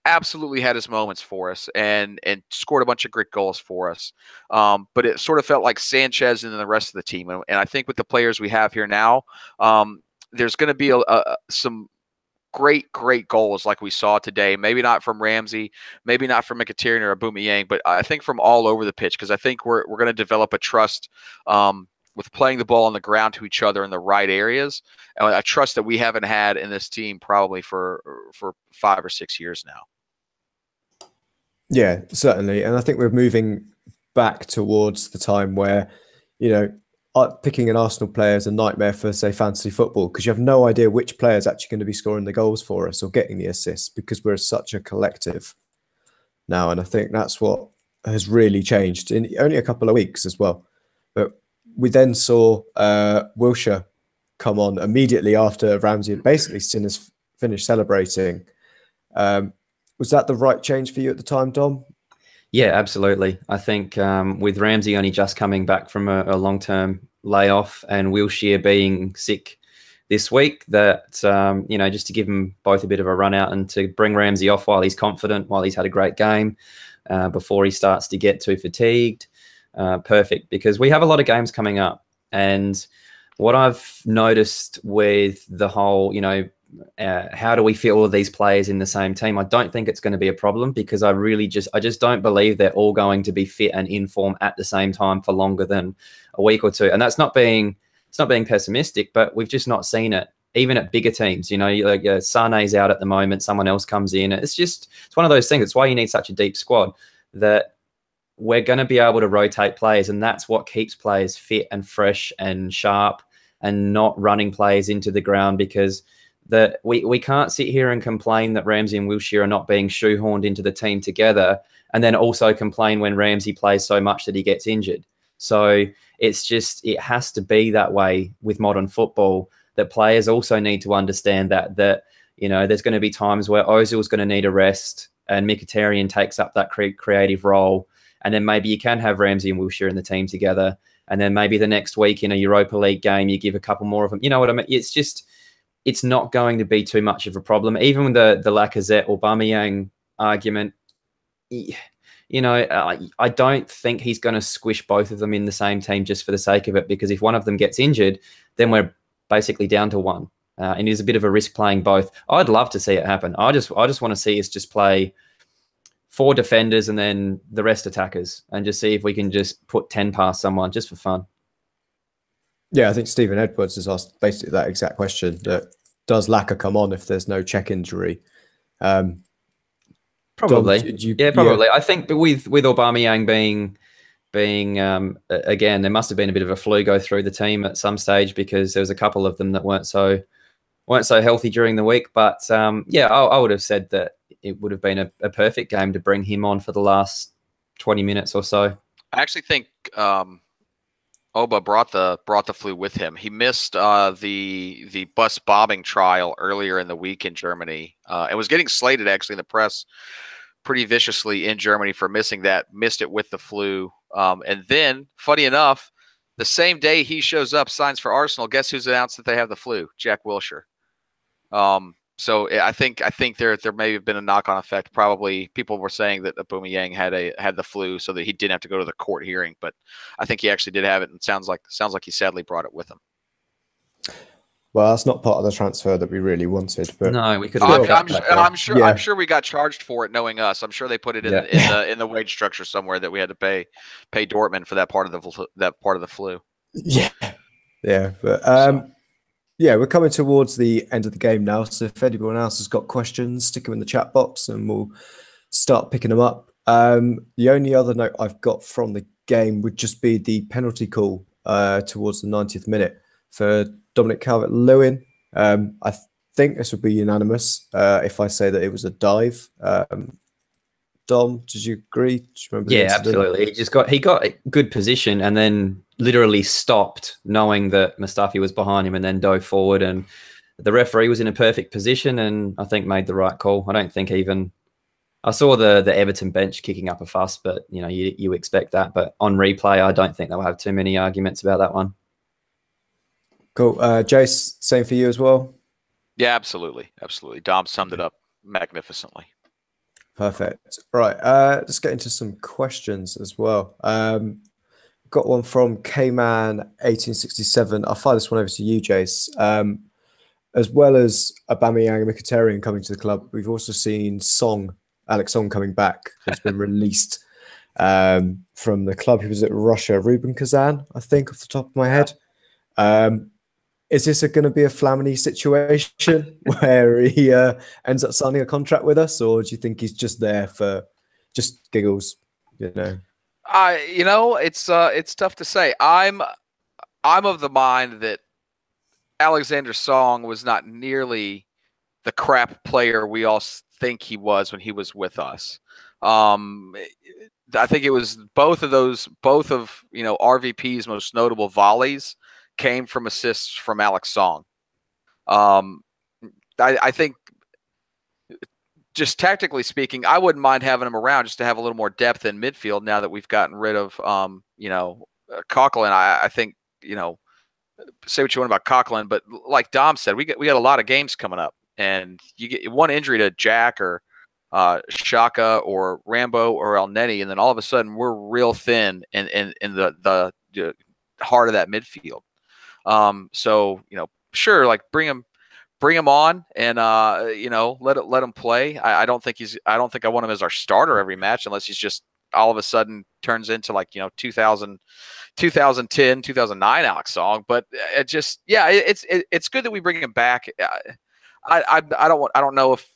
absolutely had his moments for us and scored a bunch of great goals for us. But it sort of felt like Sanchez and then the rest of the team. And I think with the players we have here now, there's going to be some great goals like we saw today. Maybe not from Ramsey, maybe not from Mkhitaryan or Aubameyang, but I think from all over the pitch, because I think we're going to develop a trust with playing the ball on the ground to each other in the right areas, and a trust that we haven't had in this team probably for 5 or 6 years now. Yeah, certainly. And I think we're moving back towards the time where, picking an Arsenal player is a nightmare for, say, fantasy football, because you have no idea which player is actually going to be scoring the goals for us or getting the assists, because we're such a collective now. And I think that's what has really changed in only a couple of weeks as well. But we then saw Wilshere come on immediately after Ramsey had basically finished celebrating. Was that the right change for you at the time, Dom? Yeah, absolutely. I think with Ramsey only just coming back from a long-term layoff and Wilshere being sick this week, that, just to give them both a bit of a run out and to bring Ramsey off while he's confident, while he's had a great game, before he starts to get too fatigued. Perfect, because we have a lot of games coming up. And what I've noticed with the whole, how do we fit all of these players in the same team? I don't think it's going to be a problem, because I just don't believe they're all going to be fit and in form at the same time for longer than a week or two. And it's not being pessimistic, but we've just not seen it. Even at bigger teams, like Sane's out at the moment, someone else comes in. It's one of those things. It's why you need such a deep squad, that we're going to be able to rotate players, and that's what keeps players fit and fresh and sharp, and not running players into the ground, because we can't sit here and complain that Ramsey and Wilshere are not being shoehorned into the team together, and then also complain when Ramsey plays so much that he gets injured. So it has to be that way with modern football, that players also need to understand that there's going to be times where Ozil's going to need a rest and Mkhitaryan takes up that creative role, and then maybe you can have Ramsey and Wilshere in the team together, and then maybe the next week in a Europa League game you give a couple more of them. You know what I mean? It's not going to be too much of a problem. Even with the Lacazette or Aubameyang argument, I don't think he's going to squish both of them in the same team just for the sake of it, because if one of them gets injured, then we're basically down to one. And it's a bit of a risk playing both. I'd love to see it happen. I just want to see us just play 4 defenders and then the rest attackers, and just see if we can just put 10 past someone just for fun. Yeah, I think Stephen Edwards has asked basically that exact question. That does Laka come on if there's no check injury? Probably. Dom, probably. Yeah. I think with Aubameyang being again, there must have been a bit of a flu go through the team at some stage, because there was a couple of them that weren't so healthy during the week. But I would have said that it would have been a perfect game to bring him on for the last 20 minutes or so. I actually think Oba brought the flu with him. He missed the bus bombing trial earlier in the week in Germany, and was getting slated actually in the press pretty viciously in Germany for missing that. Missed it with the flu, and then, funny enough, the same day he shows up, signs for Arsenal. Guess who's announced that they have the flu? Jack Wilshere. So I think there may have been a knock-on effect. Probably people were saying that Aubameyang had the flu so that he didn't have to go to the court hearing, but I think he actually did have it, and sounds like he sadly brought it with him. Well, that's not part of the transfer that we really wanted. But no, we could. I'm sure we got charged for it, knowing us. I'm sure they put it in the wage structure somewhere that we had to pay Dortmund for that part of the flu. Yeah, but yeah, we're coming towards the end of the game now. So if anyone else has got questions, stick them in the chat box and we'll start picking them up. The only other note I've got from the game would just be the penalty call towards the 90th minute for Dominic Calvert-Lewin. I think this would be unanimous if I say that it was a dive. Dom, did you agree? Do you remember? Yeah, absolutely. He got a good position and then literally stopped, knowing that Mustafi was behind him, and then dove forward. And the referee was in a perfect position, and I think made the right call. I don't think I saw the Everton bench kicking up a fuss, but you expect that. But on replay, I don't think they'll have too many arguments about that one. Cool. Jace, same for you as well? Yeah, absolutely. Dom summed it up magnificently. Perfect. Right. Let's get into some questions as well. Got one from Kman1867. I'll fire this one over to you, Jace. As well as Aubameyang and Mkhitaryan coming to the club, we've also seen Alex Song coming back. Has been released from the club. He was at Russia, Rubin Kazan, I think, off the top of my head. Is this going to be a Flamini situation where he ends up signing a contract with us, or do you think he's just there for just giggles? It's tough to say. I'm of the mind that Alexander Song was not nearly the crap player we all think he was when he was with us. I think it was both of RVP's most notable volleys came from assists from Alex Song. I think just tactically speaking, I wouldn't mind having him around just to have a little more depth in midfield now that we've gotten rid of, Coughlin. I think, say what you want about Coughlin, but like Dom said, we got a lot of games coming up, and you get one injury to Jack or Shaka or Rambo or El Neni, and then all of a sudden we're real thin in the heart of that midfield. So sure, like bring him on and let him play. I don't think I want him as our starter every match unless he's just all of a sudden turns into 2010, 2009 Alex Song. But it's good that we bring him back. I don't know if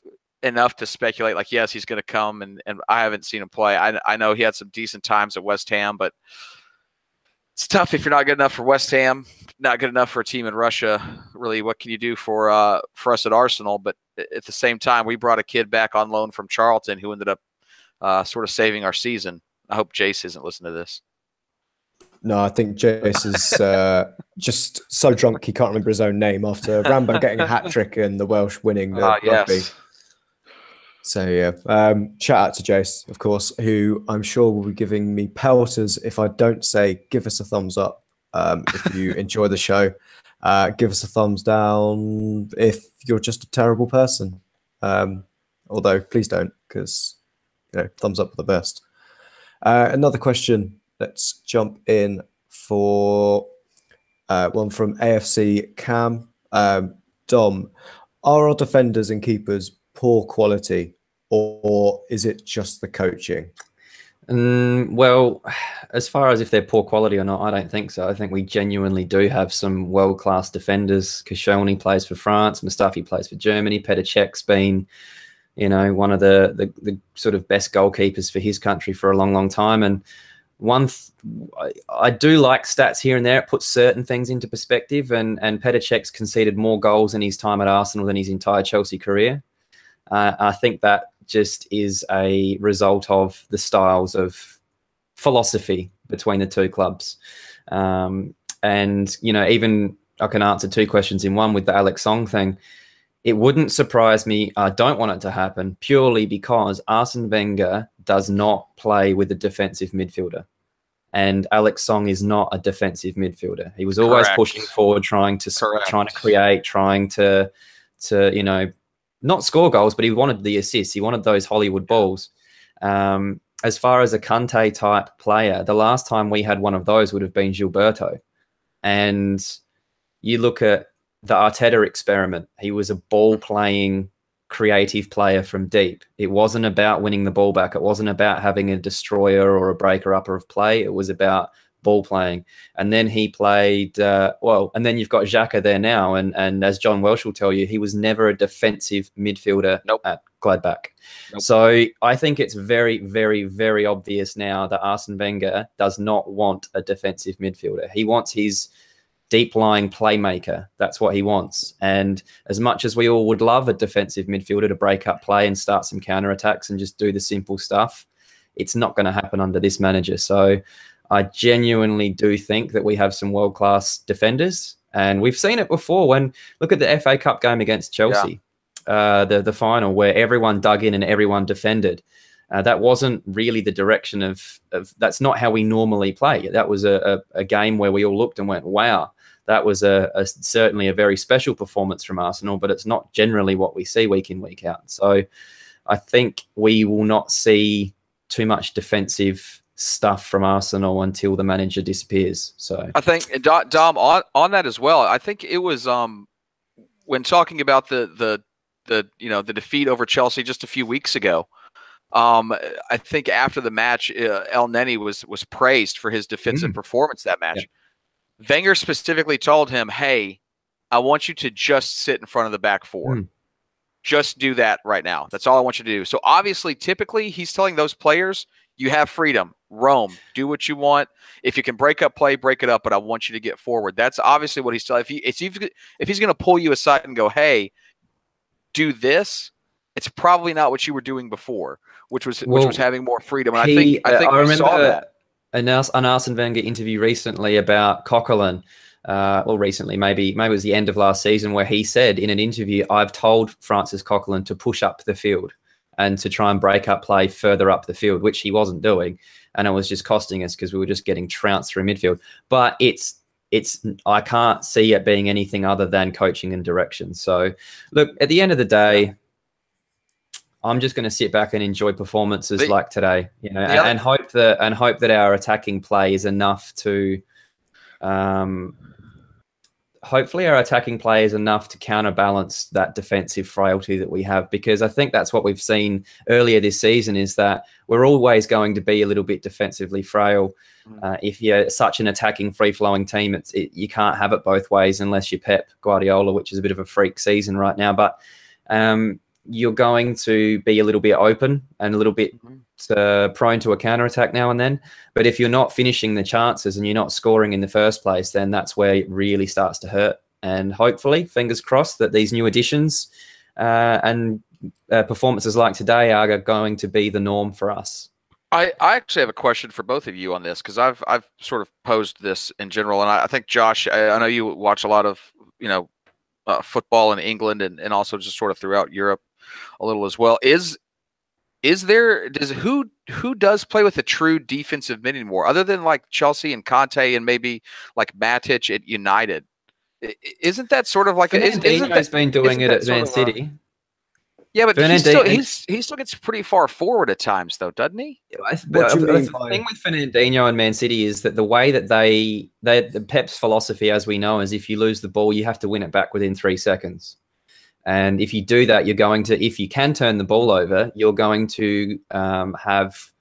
enough to speculate like, yes, he's going to come, and I haven't seen him play. I know he had some decent times at West Ham, but it's tough if you're not good enough for West Ham, not good enough for a team in Russia. Really, what can you do for us at Arsenal? But at the same time, we brought a kid back on loan from Charlton who ended up sort of saving our season. I hope Jace isn't listening to this. No, I think Jace is just so drunk he can't remember his own name after Rambo getting a hat-trick and the Welsh winning the rugby. Yes. So, yeah, shout out to Jace, of course, who I'm sure will be giving me pelters if I don't say give us a thumbs up if you enjoy the show. Give us a thumbs down if you're just a terrible person. Although, please don't, because, thumbs up are the best. Another question. Let's jump in for one from AFC Cam. Dom, are our defenders and keepers poor quality, or is it just the coaching? Well, as far as if they're poor quality or not, I don't think so. I think we genuinely do have some world-class defenders. Koscielny plays for France, Mustafi plays for Germany, Petr Cech's been, one of the sort of best goalkeepers for his country for a long, long time. And I do like stats here and there. It puts certain things into perspective. And Petr Cech's conceded more goals in his time at Arsenal than his entire Chelsea career. I think that just is a result of the styles of philosophy between the two clubs. And, even I can answer two questions in one with the Alex Song thing. It wouldn't surprise me. I don't want it to happen purely because Arsene Wenger does not play with a defensive midfielder. And Alex Song is not a defensive midfielder. He was always pushing forward, trying to create, trying to not score goals, but he wanted the assists. He wanted those Hollywood balls. As far as a Kante type player, the last time we had one of those would have been Gilberto. And you look at the Arteta experiment. He was a ball-playing, creative player from deep. It wasn't about winning the ball back. It wasn't about having a destroyer or a breaker-upper of play. It was about ball playing. And then he played, and then you've got Xhaka there now. And as John Welsh will tell you, he was never a defensive midfielder at Gladbach. So I think it's very, very, very obvious now that Arsene Wenger does not want a defensive midfielder. He wants his deep-lying playmaker. That's what he wants. And as much as we all would love a defensive midfielder to break up play and start some counter-attacks and just do the simple stuff, it's not going to happen under this manager. So I genuinely do think that we have some world-class defenders. And we've seen it before when, look at the FA Cup game against Chelsea, the final where everyone dug in and everyone defended. That wasn't really the direction of that's not how we normally play. That was a game where we all looked and went, wow, that was certainly a very special performance from Arsenal, but it's not generally what we see week in, week out. So I think we will not see too much defensive stuff from Arsenal until the manager disappears. So I think, Dom, on that as well, I think it was when talking about the defeat over Chelsea just a few weeks ago. I think after the match, El Neni was praised for his defensive performance that match. Yeah. Wenger specifically told him, hey, I want you to just sit in front of the back four. Just do that right now. That's all I want you to do. So obviously, typically, he's telling those players, you have freedom. Roam. Do what you want. If you can break up play, break it up, but I want you to get forward. That's obviously what he's telling. If he's going to pull you aside and go, hey, do this, it's probably not what you were doing before, which was having more freedom. And I think I we saw remember that. an Arsene Wenger interview recently about Coquelin. Well, recently, maybe it was the end of last season, where he said in an interview, "I've told Francis Coquelin to push up the field and to try and break up play further up the field," which he wasn't doing, and it was just costing us because we were just getting trounced through midfield. But I can't see it being anything other than coaching and direction. So, look, at the end of the day, I'm just going to sit back and enjoy performances like today, and hope that our attacking play is enough to. Hopefully our attacking play is enough to counterbalance that defensive frailty that we have, because I think that's what we've seen earlier this season, is that we're always going to be a little bit defensively frail. If you're such an attacking, free-flowing team, you can't have it both ways unless you're Pep Guardiola, which is a bit of a freak season right now. But you're going to be a little bit open and a little bit prone to a counter-attack now and then. But if you're not finishing the chances and you're not scoring in the first place, then that's where it really starts to hurt. And hopefully, fingers crossed, that these new additions and performances like today are going to be the norm for us. I actually have a question for both of you on this, because I've sort of posed this in general, and I think, Josh, I know you watch a lot of football in England and also just sort of throughout Europe a little as well. Who does play with a true defensive mid anymore, other than like Chelsea and Conte and maybe like Matic at United? Isn't that sort of like Fernandinho's been doing it at Man City? Yeah, but he still gets pretty far forward at times, though, doesn't he? The thing with Fernandinho and Man City is that the way that the Pep's philosophy, as we know, is if you lose the ball, you have to win it back within 3 seconds. And if you do that, if you can turn the ball over, you're going to have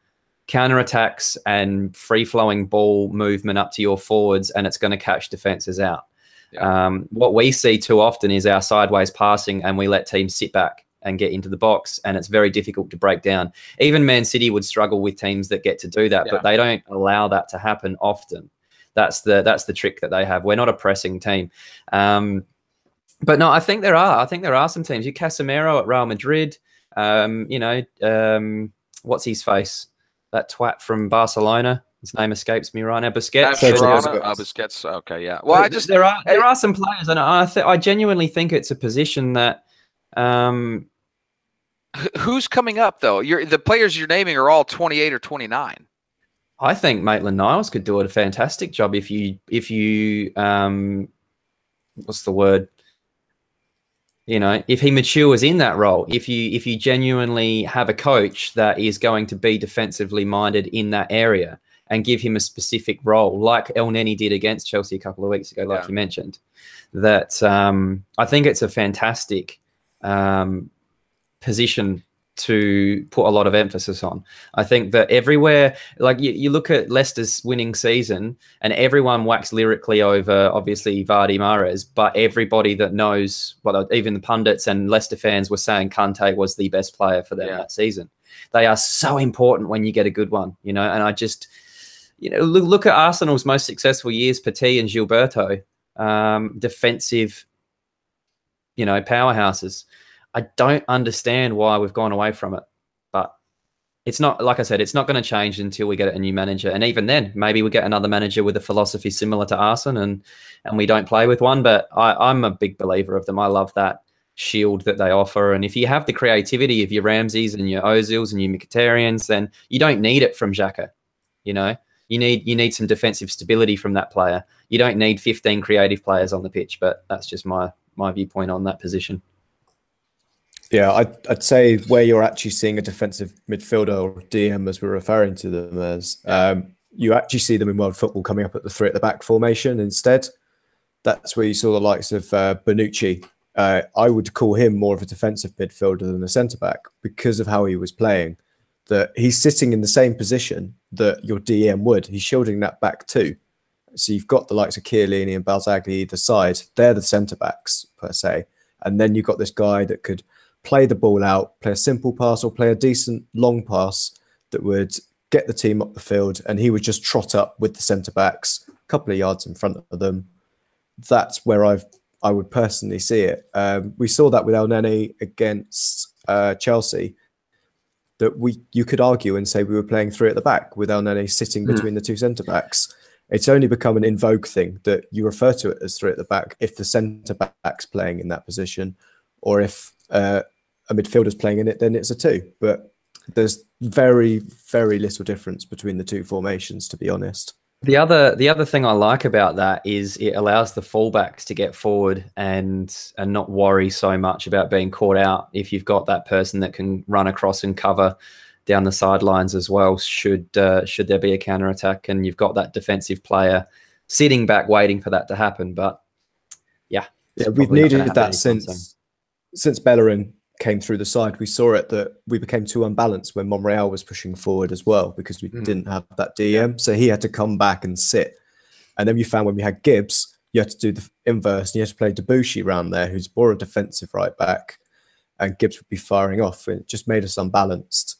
counterattacks and free-flowing ball movement up to your forwards, and it's going to catch defenses out. Yeah. What we see too often is our sideways passing, and we let teams sit back and get into the box, and it's very difficult to break down. Even Man City would struggle with teams that get to do that, but they don't allow that to happen often. That's the trick that they have. We're not a pressing team. But no, I think there are some teams. You Casemiro at Real Madrid, what's his face? That twat from Barcelona. His name escapes me right now. Busquets. Busquets. Okay, yeah. Well, there are some players, and I genuinely think it's a position that. Who's coming up though? The players you're naming are all 28 or 29. I think Maitland-Niles could do a fantastic job if you what's the word? If he matures in that role, if you genuinely have a coach that is going to be defensively minded in that area and give him a specific role, like El Neni did against Chelsea a couple of weeks ago, like you mentioned, that I think it's a fantastic position to put a lot of emphasis on. I think that everywhere, like you look at Leicester's winning season and everyone waxed lyrically over, obviously, Vardy, Mahrez, but everybody that knows, even the pundits and Leicester fans were saying Kante was the best player for them that season. They are so important when you get a good one, and I just, look at Arsenal's most successful years, Petit and Gilberto, defensive, powerhouses. I don't understand why we've gone away from it, but it's not, like I said, it's not going to change until we get a new manager. And even then, maybe we get another manager with a philosophy similar to Arsene and we don't play with one. But I'm a big believer of them. I love that shield that they offer. And if you have the creativity of your Ramseys and your Ozils and your Mkhitaryan's, then you don't need it from Xhaka. You need some defensive stability from that player. You don't need 15 creative players on the pitch, but that's just my viewpoint on that position. Yeah, I'd say where you're actually seeing a defensive midfielder or DM, as we're referring to them as, you actually see them in world football coming up at the 3 at the back formation instead. That's where you saw the likes of Bonucci. I would call him more of a defensive midfielder than a centre-back because of how he was playing. That he's sitting in the same position that your DM would. He's shielding that back too. So you've got the likes of Koscielny and Balzagli either side. They're the centre-backs, per se. And then you've got this guy that could play the ball out, play a simple pass or play a decent long pass that would get the team up the field, and he would just trot up with the centre-backs a couple of yards in front of them. That's where I would personally see it. We saw that with El Neni against Chelsea, that you could argue and say we were playing three at the back with El Nene sitting between the two centre backs. It's only become an in vogue thing that you refer to it as three at the back if the centre back's playing in that position, or if a midfielder's playing in it, then it's a two. But there's very, very little difference between the two formations, to be honest. The other thing I like about that is it allows the fullbacks to get forward and not worry so much about being caught out if you've got that person that can run across and cover down the sidelines as well, should there be a counter-attack, and you've got that defensive player sitting back waiting for that to happen. But yeah, we've needed that since Bellerin came through the side. We saw it that we became too unbalanced when Monreal was pushing forward as well, because we didn't have that DM. So he had to come back and sit. And then you found when we had Gibbs, you had to do the inverse, and you had to play Debuchy around there, who's more a defensive right back, and Gibbs would be firing off. And it just made us unbalanced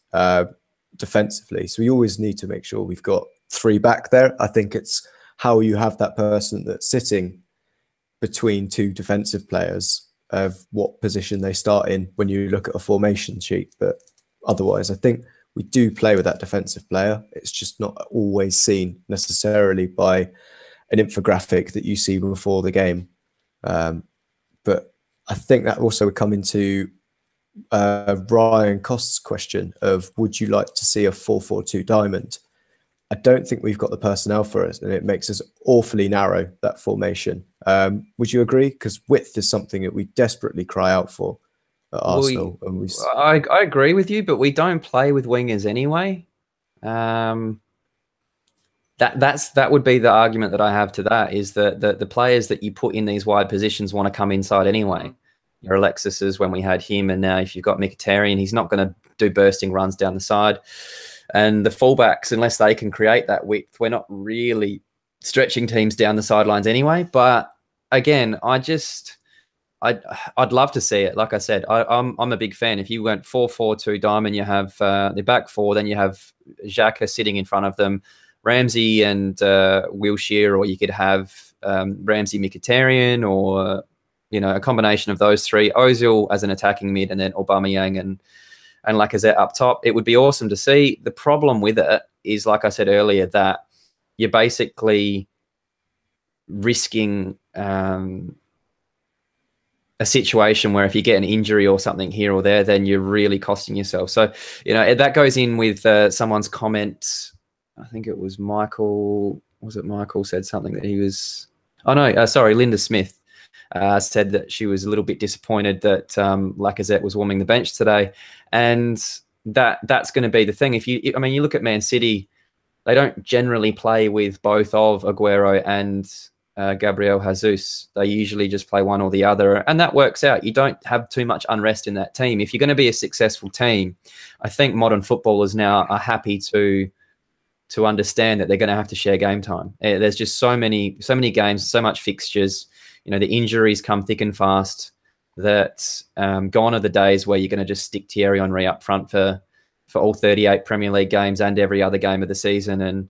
defensively. So we always need to make sure we've got three back there. I think it's how you have that person that's sitting between two defensive players, of what position they start in when you look at a formation sheet. But otherwise, I think we do play with that defensive player. It's just not always seen necessarily by an infographic that you see before the game. But I think that also would come into Ryan Cost's question of, would you like to see a 4-4-2 diamond? I don't think we've got the personnel for it, and it makes us awfully narrow, that formation. Would you agree? Because width is something that we desperately cry out for at Arsenal. I agree with you, but we don't play with wingers anyway. That would be the argument that I have to that, is that the players that you put in these wide positions want to come inside anyway. Your Alexis's when we had him, and now if you've got Mkhitaryan, he's not going to do bursting runs down the side. And the fullbacks, unless they can create that width, we're not really stretching teams down the sidelines anyway. But again, I'd love to see it. Like I said, I'm a big fan. If you went 4-4-2 diamond, you have the back four, then you have Xhaka sitting in front of them, Ramsey and Wilshere, or you could have Ramsey, Mkhitaryan, or a combination of those three. Ozil as an attacking mid, and then Aubameyang and Lacazette up top. It would be awesome to see. The problem with it is, like I said earlier, that you're basically risking a situation where if you get an injury or something here or there, then you're really costing yourself. So, that goes in with someone's comment. I think it was Michael. Was it Michael said something that he was... Oh, no, sorry, Linda Smith. Said that she was a little bit disappointed that Lacazette was warming the bench today, and that's going to be the thing. You look at Man City, they don't generally play with both of Aguero and Gabriel Jesus. They usually just play one or the other, and that works out. You don't have too much unrest in that team. If you're going to be a successful team, I think modern footballers now are happy to understand that they're going to have to share game time. There's just so many games, so much fixtures. The injuries come thick and fast. That gone are the days where you're going to just stick Thierry Henry up front for all 38 Premier League games and every other game of the season,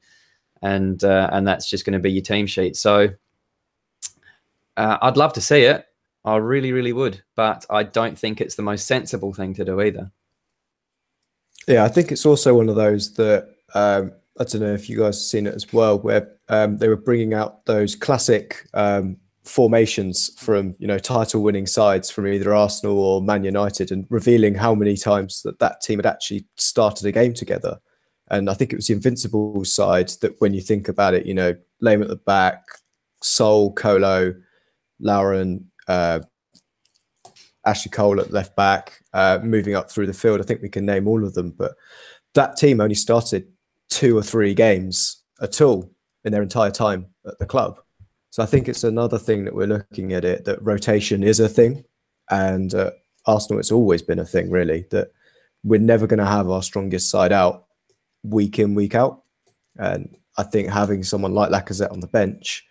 and that's just going to be your team sheet. So I'd love to see it. I really, really would, but I don't think it's the most sensible thing to do either. Yeah, I think it's also one of those that I don't know if you guys have seen it as well, where they were bringing out those classic formations from title winning sides from either Arsenal or Man United, and revealing how many times that team had actually started a game together. And I think it was the Invincibles side that, when you think about it, Lame at the back, Sol, Colo, Lauren, Ashley Cole at left back, moving up through the field. I think we can name all of them, but that team only started 2 or 3 games at all in their entire time at the club. So I think it's another thing that we're looking at it, that rotation is a thing. And Arsenal, it's always been a thing, really, that we're never going to have our strongest side out week in, week out. And I think having someone like Lacazette on the bench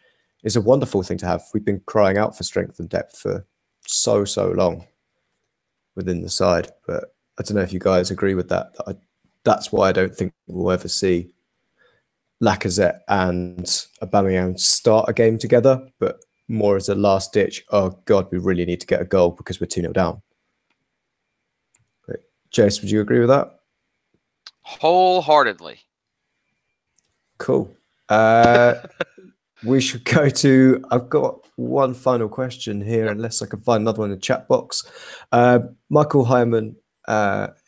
is a wonderful thing to have. We've been crying out for strength and depth for so long within the side. But I don't know if you guys agree with that. That's why I don't think we'll ever see Lacazette and Aubameyang start a game together, but more as a last ditch, oh God, we really need to get a goal because we're 2-0 down. But Jace, would you agree with that? Wholeheartedly. Cool. We should go to, I've got one final question here, unless I can find another one in the chat box. Michael Hyman,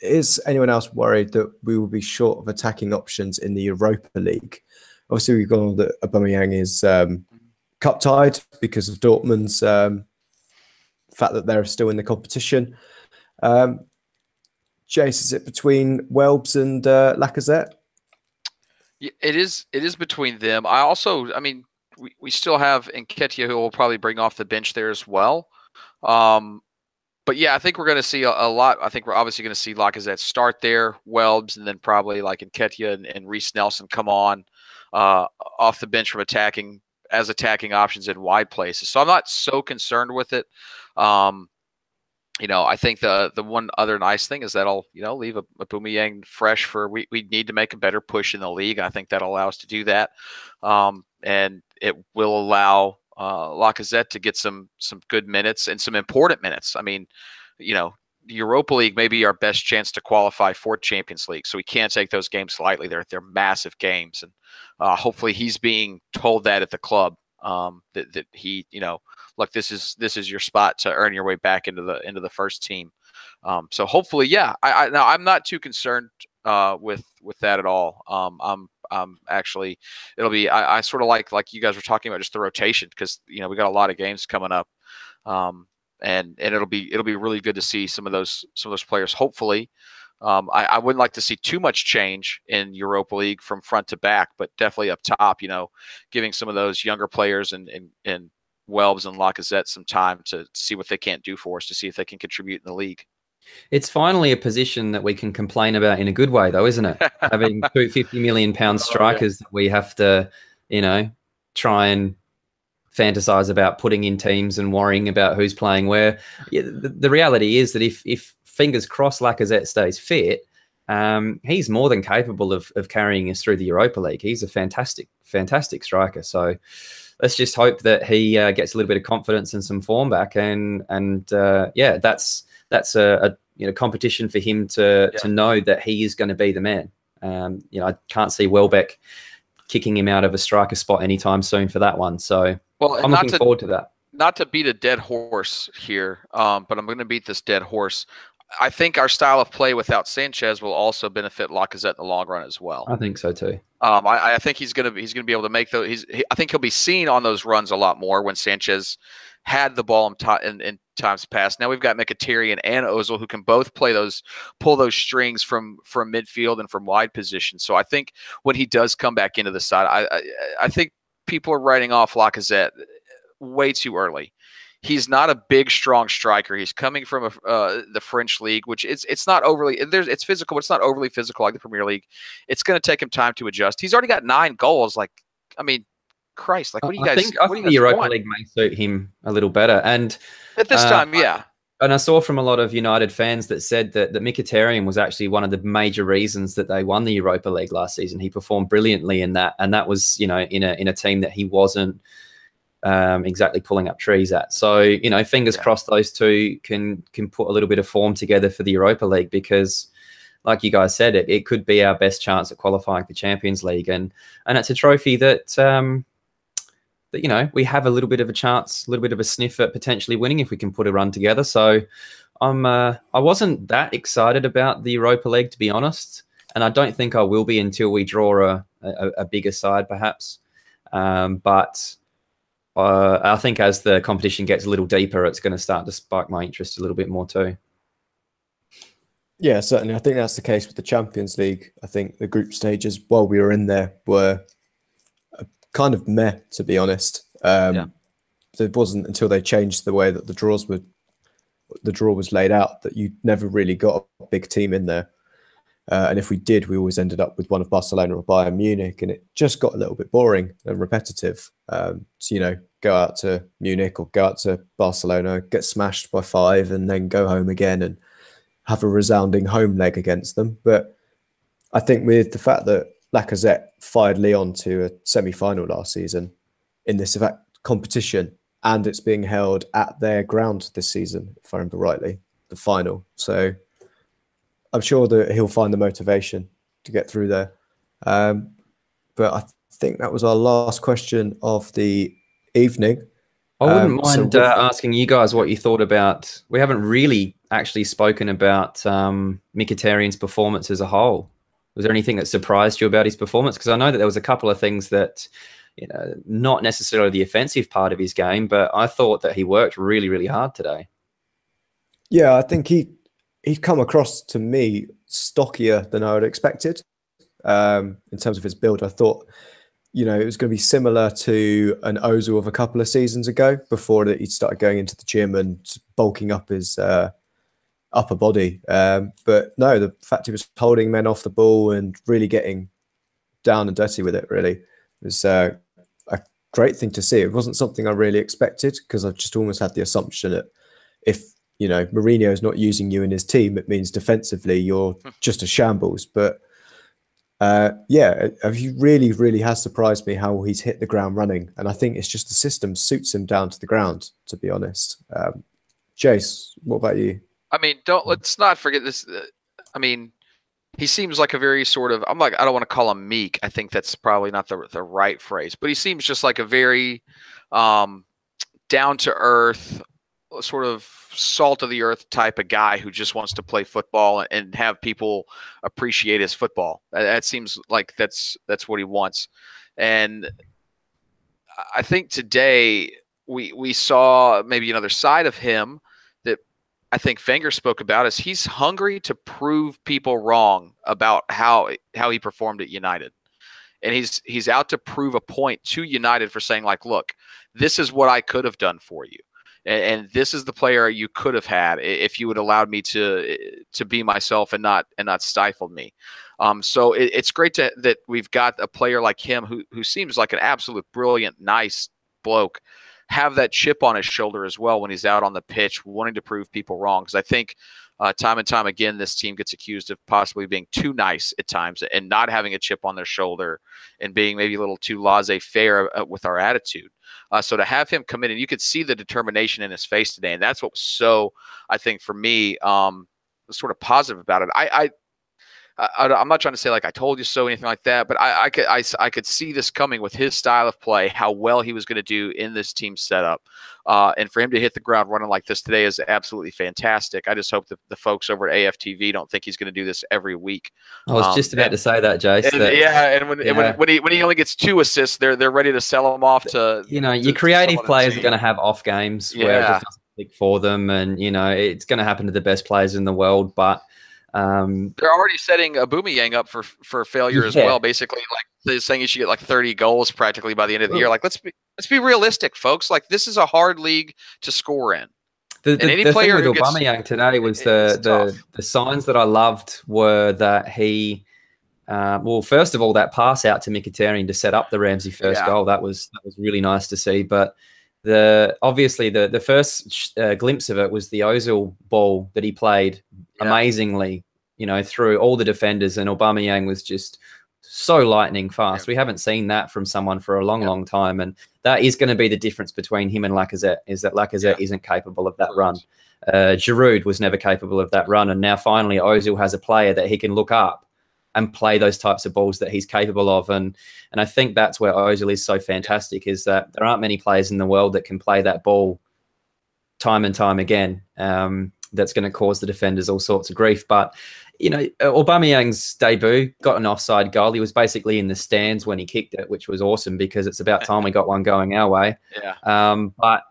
is anyone else worried that we will be short of attacking options in the Europa League? Obviously, we've gone that Aubameyang is cup tied because of Dortmund's fact that they're still in the competition. Jace, is it between Welbs and Lacazette? Yeah, it is between them. I mean, we still have Nketiah, who will probably bring off the bench there as well. But yeah, I think we're going to see a lot. I think we're obviously going to see Lacazette start there, Welbs, and then probably like Nketiah and Reece Nelson come on off the bench from attacking options in wide places. So I'm not so concerned with it. I think the one other nice thing is that'll, leave Aubameyang fresh for we need to make a better push in the league. I think that'll allow us to do that. And it will allow Lacazette to get some good minutes and some important minutes. I mean, the Europa League may be our best chance to qualify for Champions League, so we can't take those games lightly. They're massive games, and hopefully he's being told that at the club, that he, look, this is your spot to earn your way back into the first team. So hopefully, yeah. I'm not too concerned with that at all. I'm actually, it'll be, I sort of like you guys were talking about, just the rotation, because we got a lot of games coming up, and it'll be really good to see some of those players. Hopefully, I wouldn't like to see too much change in Europa League from front to back, but definitely up top, giving some of those younger players and Welbs and Lacazette some time to see what they can't do for us, to see if they can contribute in the league. It's finally a position that we can complain about in a good way, though, isn't it? Having two £50 million strikers that we have to, try and fantasize about putting in teams and worrying about who's playing where. Yeah, the reality is that if fingers crossed Lacazette stays fit, he's more than capable of carrying us through the Europa League. He's a fantastic striker. So let's just hope that he gets a little bit of confidence and some form back. And yeah, that's a competition for him to know that he is going to be the man. I can't see Welbeck kicking him out of a striker spot anytime soon for that one. So I'm looking forward to that. Not to beat a dead horse here, but I'm going to beat this dead horse. I think our style of play without Sanchez will also benefit Lacazette in the long run as well. I think so too. I think he's going to be able to make those. I think he'll be seen on those runs a lot more when Sanchez had the ball in times past. Now we've got Mkhitaryan and Ozil, who can both pull those strings from midfield and from wide position. So I think when he does come back into the side, I think people are writing off Lacazette way too early. He's not a big, strong striker. He's coming from the French league, which it's not overly. It's physical, but it's not overly physical like the Premier League. It's going to take him time to adjust. He's already got 9 goals. Like, I mean, Christ! Like, what do you guys? I think the Europa League may suit him a little better. And at this time, yeah. And I saw from a lot of United fans that said that Mkhitaryan was actually one of the major reasons that they won the Europa League last season. He performed brilliantly in that, and that was in a team that he wasn't exactly pulling up trees at. So fingers crossed those two can put a little bit of form together for the Europa League, because like you guys said, it could be our best chance at qualifying for Champions League, and it's a trophy that we have a little bit of a chance, a little bit of a sniff at potentially winning if we can put a run together. So I wasn't that excited about the Europa League, to be honest, and I don't think I will be until we draw a bigger side perhaps, but I think as the competition gets a little deeper, it's going to start to spark my interest a little bit more too. Yeah, certainly. I think that's the case with the Champions League. I think the group stages, while we were in there, were kind of meh, to be honest. It wasn't until they changed the way that the draw was laid out that you never really got a big team in there. And if we did, we always ended up with one of Barcelona or Bayern Munich, and it just got a little bit boring and repetitive. So, go out to Munich or go out to Barcelona, get smashed by 5, and then go home again and have a resounding home leg against them. But I think with the fact that Lacazette fired Lyon to a semi-final last season in this competition, and it's being held at their ground this season, if I remember rightly, the final. So I'm sure that he'll find the motivation to get through there. But I think that was our last question of the evening. I wouldn't mind asking you guys what you thought about. We haven't really actually spoken about Mkhitaryan's performance as a whole. Was there anything that surprised you about his performance? Because I know that there was a couple of things that, not necessarily the offensive part of his game, but I thought that he worked really, really hard today. Yeah, I think he'd come across to me stockier than I would expected. In terms of his build, I thought, it was going to be similar to an Ozil of a couple of seasons ago, before that he'd started going into the gym and bulking up his upper body. But no, the fact he was holding men off the ball and really getting down and dirty with it, really, was a great thing to see. It wasn't something I really expected, because I just almost had the assumption that if, Mourinho's not using you in his team, it means defensively you're just a shambles. But he really has surprised me how he's hit the ground running. And I think it's just the system suits him down to the ground, to be honest. Jace, what about you? I mean, let's not forget this. He seems like a very sort of, I don't want to call him meek. I think that's probably not the right phrase, but he seems just like a very down to earth, sort of salt of the earth type of guy who just wants to play football and have people appreciate his football. That seems like that's what he wants. And I think today we saw maybe another side of him that I think Wenger spoke about, is he's hungry to prove people wrong about how he performed at United. And he's out to prove a point to United for saying, like, look, this is what I could have done for you. And this is the player you could have had if you would allowed me to be myself and not stifled me. So it's great that we've got a player like him who seems like an absolute brilliant, nice bloke, have that chip on his shoulder as well when he's out on the pitch, wanting to prove people wrong. Because I think time and time again, this team gets accused of possibly being too nice at times and not having a chip on their shoulder and being maybe a little too laissez-faire with our attitude. So to have him come in, and you could see the determination in his face today, and that's what was so, I think, for me, sort of positive about it. I'm not trying to say like I told you so, anything like that, but I could see this coming with his style of play, how well he was going to do in this team setup, and for him to hit the ground running like this today is absolutely fantastic. I just hope that the folks over at AFTV don't think he's going to do this every week. I was just about to say that, Jace. When he only gets 2 assists, they're ready to sell him off to. Your creative players are going to have off games where it just doesn't click for them, and it's going to happen to the best players in the world, but. They're already setting Aubameyang up for failure as well. Basically, like they're saying he should get like 30 goals practically by the end of the year. Like let's be realistic, folks. Like this is a hard league to score in. The thing with Aubameyang today was the signs that I loved were that he, first of all, that pass out to Mkhitaryan to set up the Ramsey first goal. That was really nice to see. But obviously the first glimpse of it was the Ozil ball that he played amazingly, through all the defenders, and Aubameyang was just so lightning fast. We haven't seen that from someone for a long time, and that is going to be the difference between him and Lacazette, is that Lacazette isn't capable of that run. Giroud was never capable of that run, and now finally Ozil has a player that he can look up and play those types of balls that he's capable of. And I think that's where Ozil is so fantastic, is that there aren't many players in the world that can play that ball time and time again. That's going to cause the defenders all sorts of grief. But, Aubameyang's debut got an offside goal. He was basically in the stands when he kicked it, which was awesome because it's about time we got one going our way. But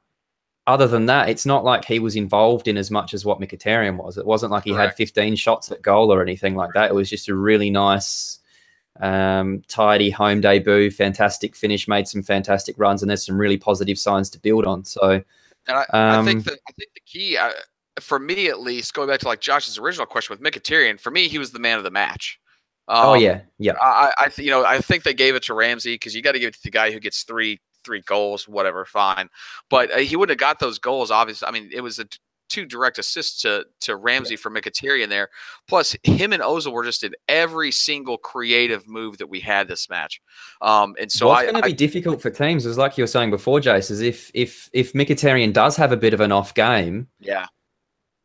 other than that, it's not like he was involved in as much as what Mkhitaryan was. It wasn't like he had 15 shots at goal or anything like that. It was just a really nice, tidy home debut, fantastic finish, made some fantastic runs, and there's some really positive signs to build on. So, and I think the key, for me at least, going back to like Josh's original question with Mkhitaryan, for me he was the man of the match. I think they gave it to Ramsey because you got to give it to the guy who gets three goals, whatever, fine. But he wouldn't have got those goals, obviously. I mean, it was 2 direct assists to Ramsey for Mkhitaryan there. Plus, him and Ozil were just in every single creative move that we had this match. And so what's going to be difficult for teams is, like you were saying before, Jace, is if Mkhitaryan does have a bit of an off game,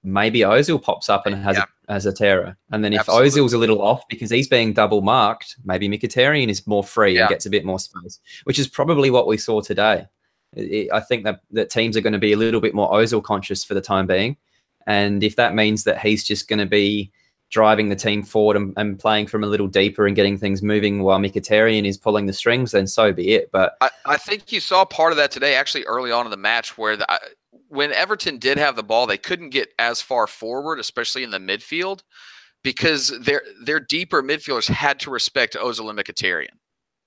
maybe Ozil pops up and has a terror. And then if Ozil's a little off because he's being double marked, maybe Mkhitaryan is more free and gets a bit more space, which is probably what we saw today. I think that teams are going to be a little bit more Ozil conscious for the time being. And if that means that he's just going to be driving the team forward and playing from a little deeper and getting things moving while Mkhitaryan is pulling the strings, then so be it. But I think you saw part of that today, actually, early on in the match, where when Everton did have the ball, they couldn't get as far forward, especially in the midfield, because their deeper midfielders had to respect Ozil and Mkhitaryan.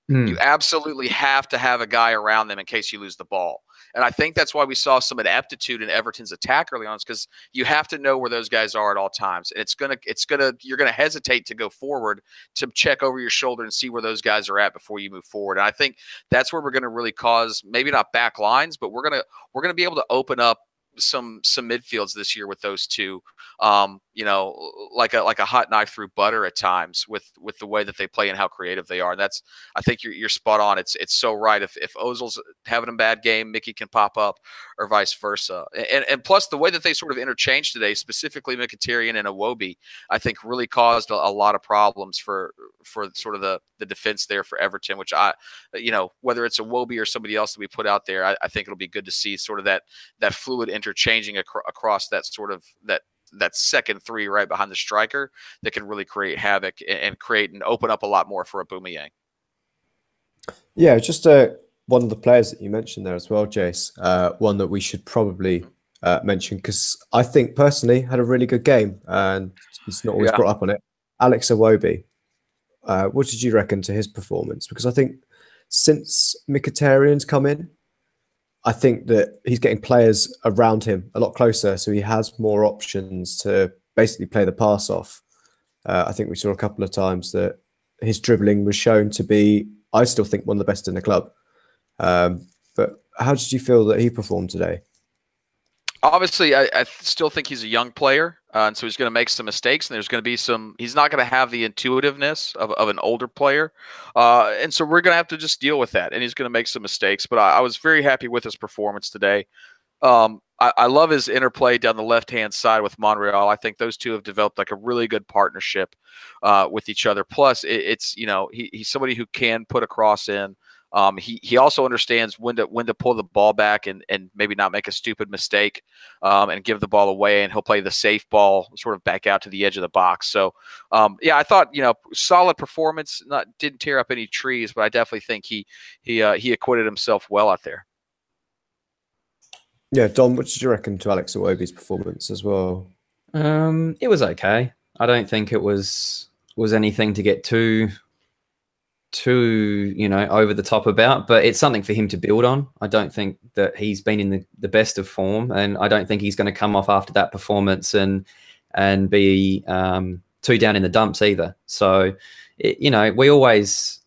You absolutely have to have a guy around them in case you lose the ball. And I think that's why we saw some ineptitude in Everton's attack early on, because you have to know where those guys are at all times. And you're gonna hesitate to go forward to check over your shoulder and see where those guys are at before you move forward. And I think that's where we're gonna really cause, maybe not back lines, but we're gonna be able to open up some midfields this year with those two, like a hot knife through butter at times with the way that they play and how creative they are. And that's, I think you're spot on. It's so right. If Ozil's having a bad game, Mickey can pop up, or vice versa. And plus the way that they sort of interchanged today, specifically Mkhitaryan and Iwobi, I think really caused a lot of problems for sort of the defense there for Everton, which whether it's Iwobi or somebody else that we put out there, I think it'll be good to see sort of that fluid interchanging across that sort of that second three right behind the striker that can really create havoc and create and open up a lot more for Aubameyang. Yeah, just one of the players that you mentioned there as well, Jace, one that we should probably mention, because I think personally had a really good game and he's not always brought up on it. Alex Iwobi, what did you reckon to his performance? Because I think since Mkhitaryan's come in, I think that he's getting players around him a lot closer, so he has more options to basically play the pass off. I think we saw a couple of times that his dribbling was shown to be, I still think, one of the best in the club. But how did you feel that he performed today? Obviously, I still think he's a young player, and so he's going to make some mistakes, and there's going to be he's not going to have the intuitiveness of an older player, and so we're going to have to just deal with that, and he's going to make some mistakes, but I was very happy with his performance today. I love his interplay down the left-hand side with Monreal. I think those two have developed like a really good partnership with each other. Plus, he's somebody who can put a cross in. He also understands when to pull the ball back and maybe not make a stupid mistake and give the ball away, and he'll play the safe ball sort of back out to the edge of the box. So, I thought, solid performance, didn't tear up any trees, but I definitely think he acquitted himself well out there. Yeah, Dom, what did you reckon to Alex Iwobi's performance as well? It was okay. I don't think it was anything to get too over the top about, but it's something for him to build on. I don't think that he's been in the best of form, and I don't think he's going to come off after that performance and be too down in the dumps either. So, we always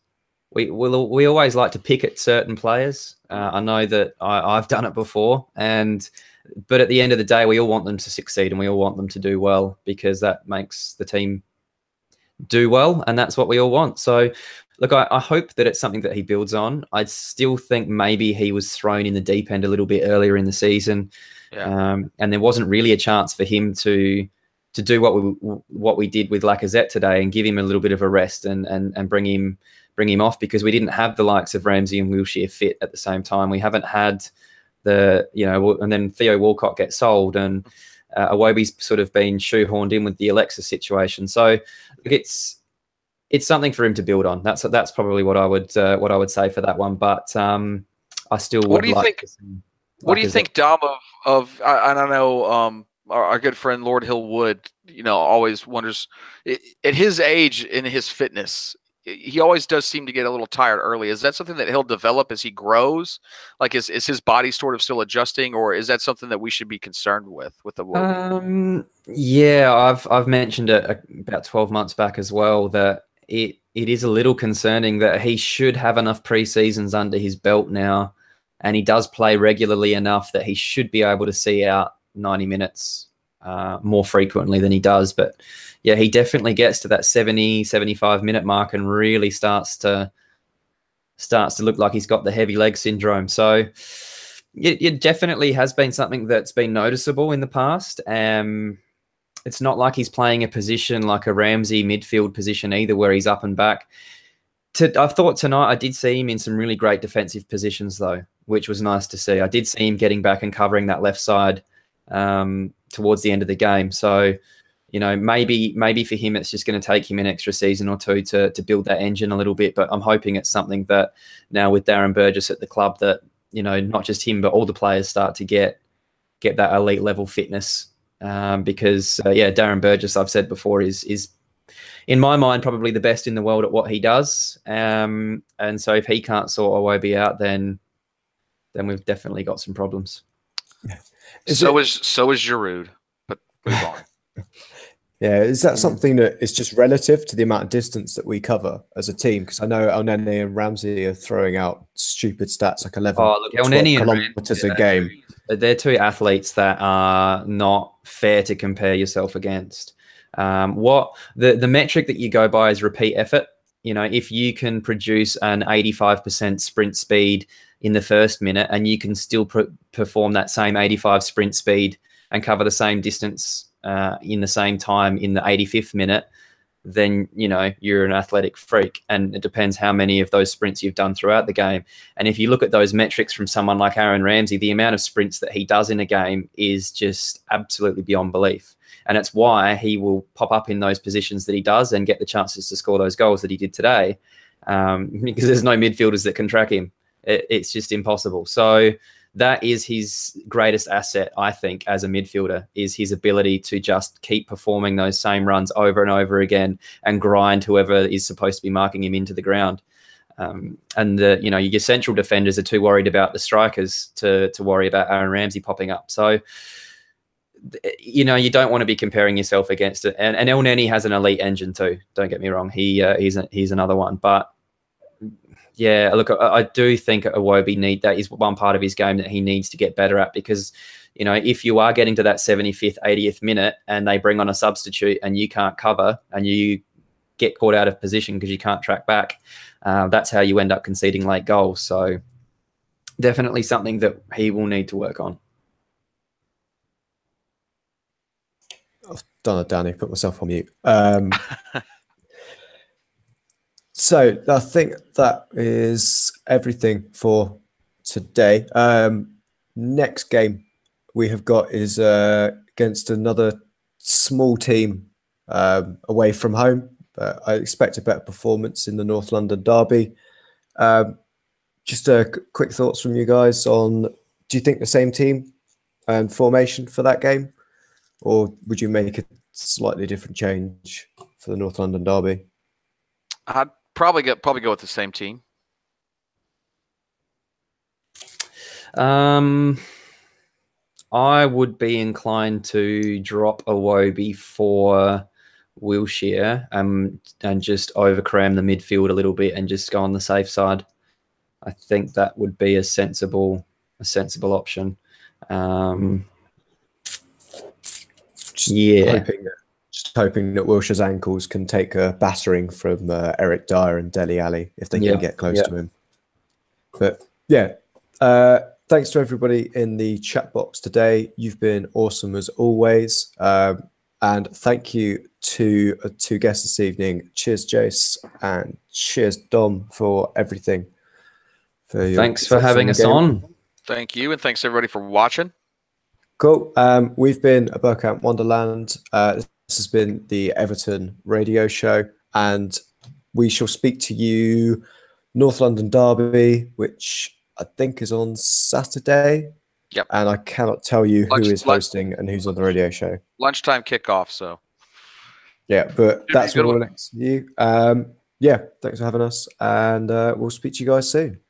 like to pick at certain players. I know that I've done it before, but at the end of the day, we all want them to succeed and we all want them to do well, because that makes the team do well, and that's what we all want. So, look, I hope that it's something that he builds on. I still think maybe he was thrown in the deep end a little bit earlier in the season, and there wasn't really a chance for him to do what we did with Lacazette today and give him a little bit of a rest and bring him off, because we didn't have the likes of Ramsey and Wilshere fit at the same time. We haven't had and then Theo Walcott gets sold, and Iwobi's sort of been shoehorned in with the Alexis situation. So it's something for him to build on. That's probably what I would say for that one. But I still would. What do you think, Dom? And I know our good friend Lord Hill Wood, always wonders at his age and his fitness. He always does seem to get a little tired early. Is that something that he'll develop as he grows? Like, is his body sort of still adjusting, or is that something that we should be concerned with the? Yeah, I've mentioned it about 12 months back as well, that it is a little concerning that he should have enough pre-seasons under his belt now, and he does play regularly enough that he should be able to see out 90 minutes more frequently than he does. But yeah, he definitely gets to that 70, 75 minute mark and really starts to look like he's got the heavy leg syndrome. So It definitely has been something that's been noticeable in the past. It's not like he's playing a position like a Ramsey midfield position either, where he's up and back. I thought tonight I did see him in some really great defensive positions, though, which was nice to see. I did see him getting back and covering that left side towards the end of the game. So, you know, maybe for him it's just going to take him an extra season or two to build that engine a little bit. But I'm hoping it's something that now with Darren Burgess at the club that, you know, not just him, but all the players start to get that elite level fitness. Because Darren Burgess, I've said before, is in my mind probably the best in the world at what he does. And so if he can't sort Iwobi out, then we've definitely got some problems. So is Giroud, but move on. Yeah, is that something that is just relative to the amount of distance that we cover as a team? Because I know Elneny and Ramsey are throwing out stupid stats like 11 kilometers a game. They're two athletes that are not fair to compare yourself against. What the metric that you go by is repeat effort. You know, if you can produce an 85% sprint speed in the first minute and you can still perform that same 85 sprint speed and cover the same distance in the same time in the 85th minute, then, you know, you're an athletic freak. And it depends how many of those sprints you've done throughout the game. And if you look at those metrics from someone like Aaron Ramsey, the amount of sprints that he does in a game is just absolutely beyond belief. And it's why he will pop up in those positions that he does and get the chances to score those goals that he did today, because there's no midfielders that can track him. It's just impossible. So that is his greatest asset, I think, as a midfielder, is his ability to just keep performing those same runs over and over again and grind whoever is supposed to be marking him into the ground. And your central defenders are too worried about the strikers to worry about Aaron Ramsey popping up. So, you know, you don't want to be comparing yourself against it. And Elneny has an elite engine too. Don't get me wrong. He's another one. But yeah, look, I do think Iwobi that is one part of his game that he needs to get better at, because, you know, if you are getting to that 75th, 80th minute and they bring on a substitute and you can't cover and you get caught out of position because you can't track back, that's how you end up conceding late goals. So definitely something that he will need to work on. I've done it, Danny. Put myself on mute. So I think that is everything for today. Next game we have got is against another small team away from home. I expect a better performance in the North London derby. Just quick thoughts from you guys on, do you think the same team and formation for that game, or would you make a slightly different change for the North London derby? I'd probably go with the same team. I would be inclined to drop Iwobi for Wilshere and just overcram the midfield a little bit and just go on the safe side. I think that would be a sensible option. Just hoping that Wilshere's ankles can take a battering from Eric Dyer and Dele Alli if they can get close to him. But yeah, thanks to everybody in the chat box today. You've been awesome as always. And thank you to two guests this evening. Cheers, Jace, and cheers, Dom, for everything. Thanks for having us on. Thank you, and thanks everybody for watching. Cool. We've been a Burkamp Wonderland. This has been the Everton radio show, and we shall speak to you North London derby, which I think is on Saturday. Yep. And I cannot tell you who is hosting and who's on the radio show. Lunchtime kickoff, so. Yeah, but that's what we'll next to you. Yeah, thanks for having us, and we'll speak to you guys soon.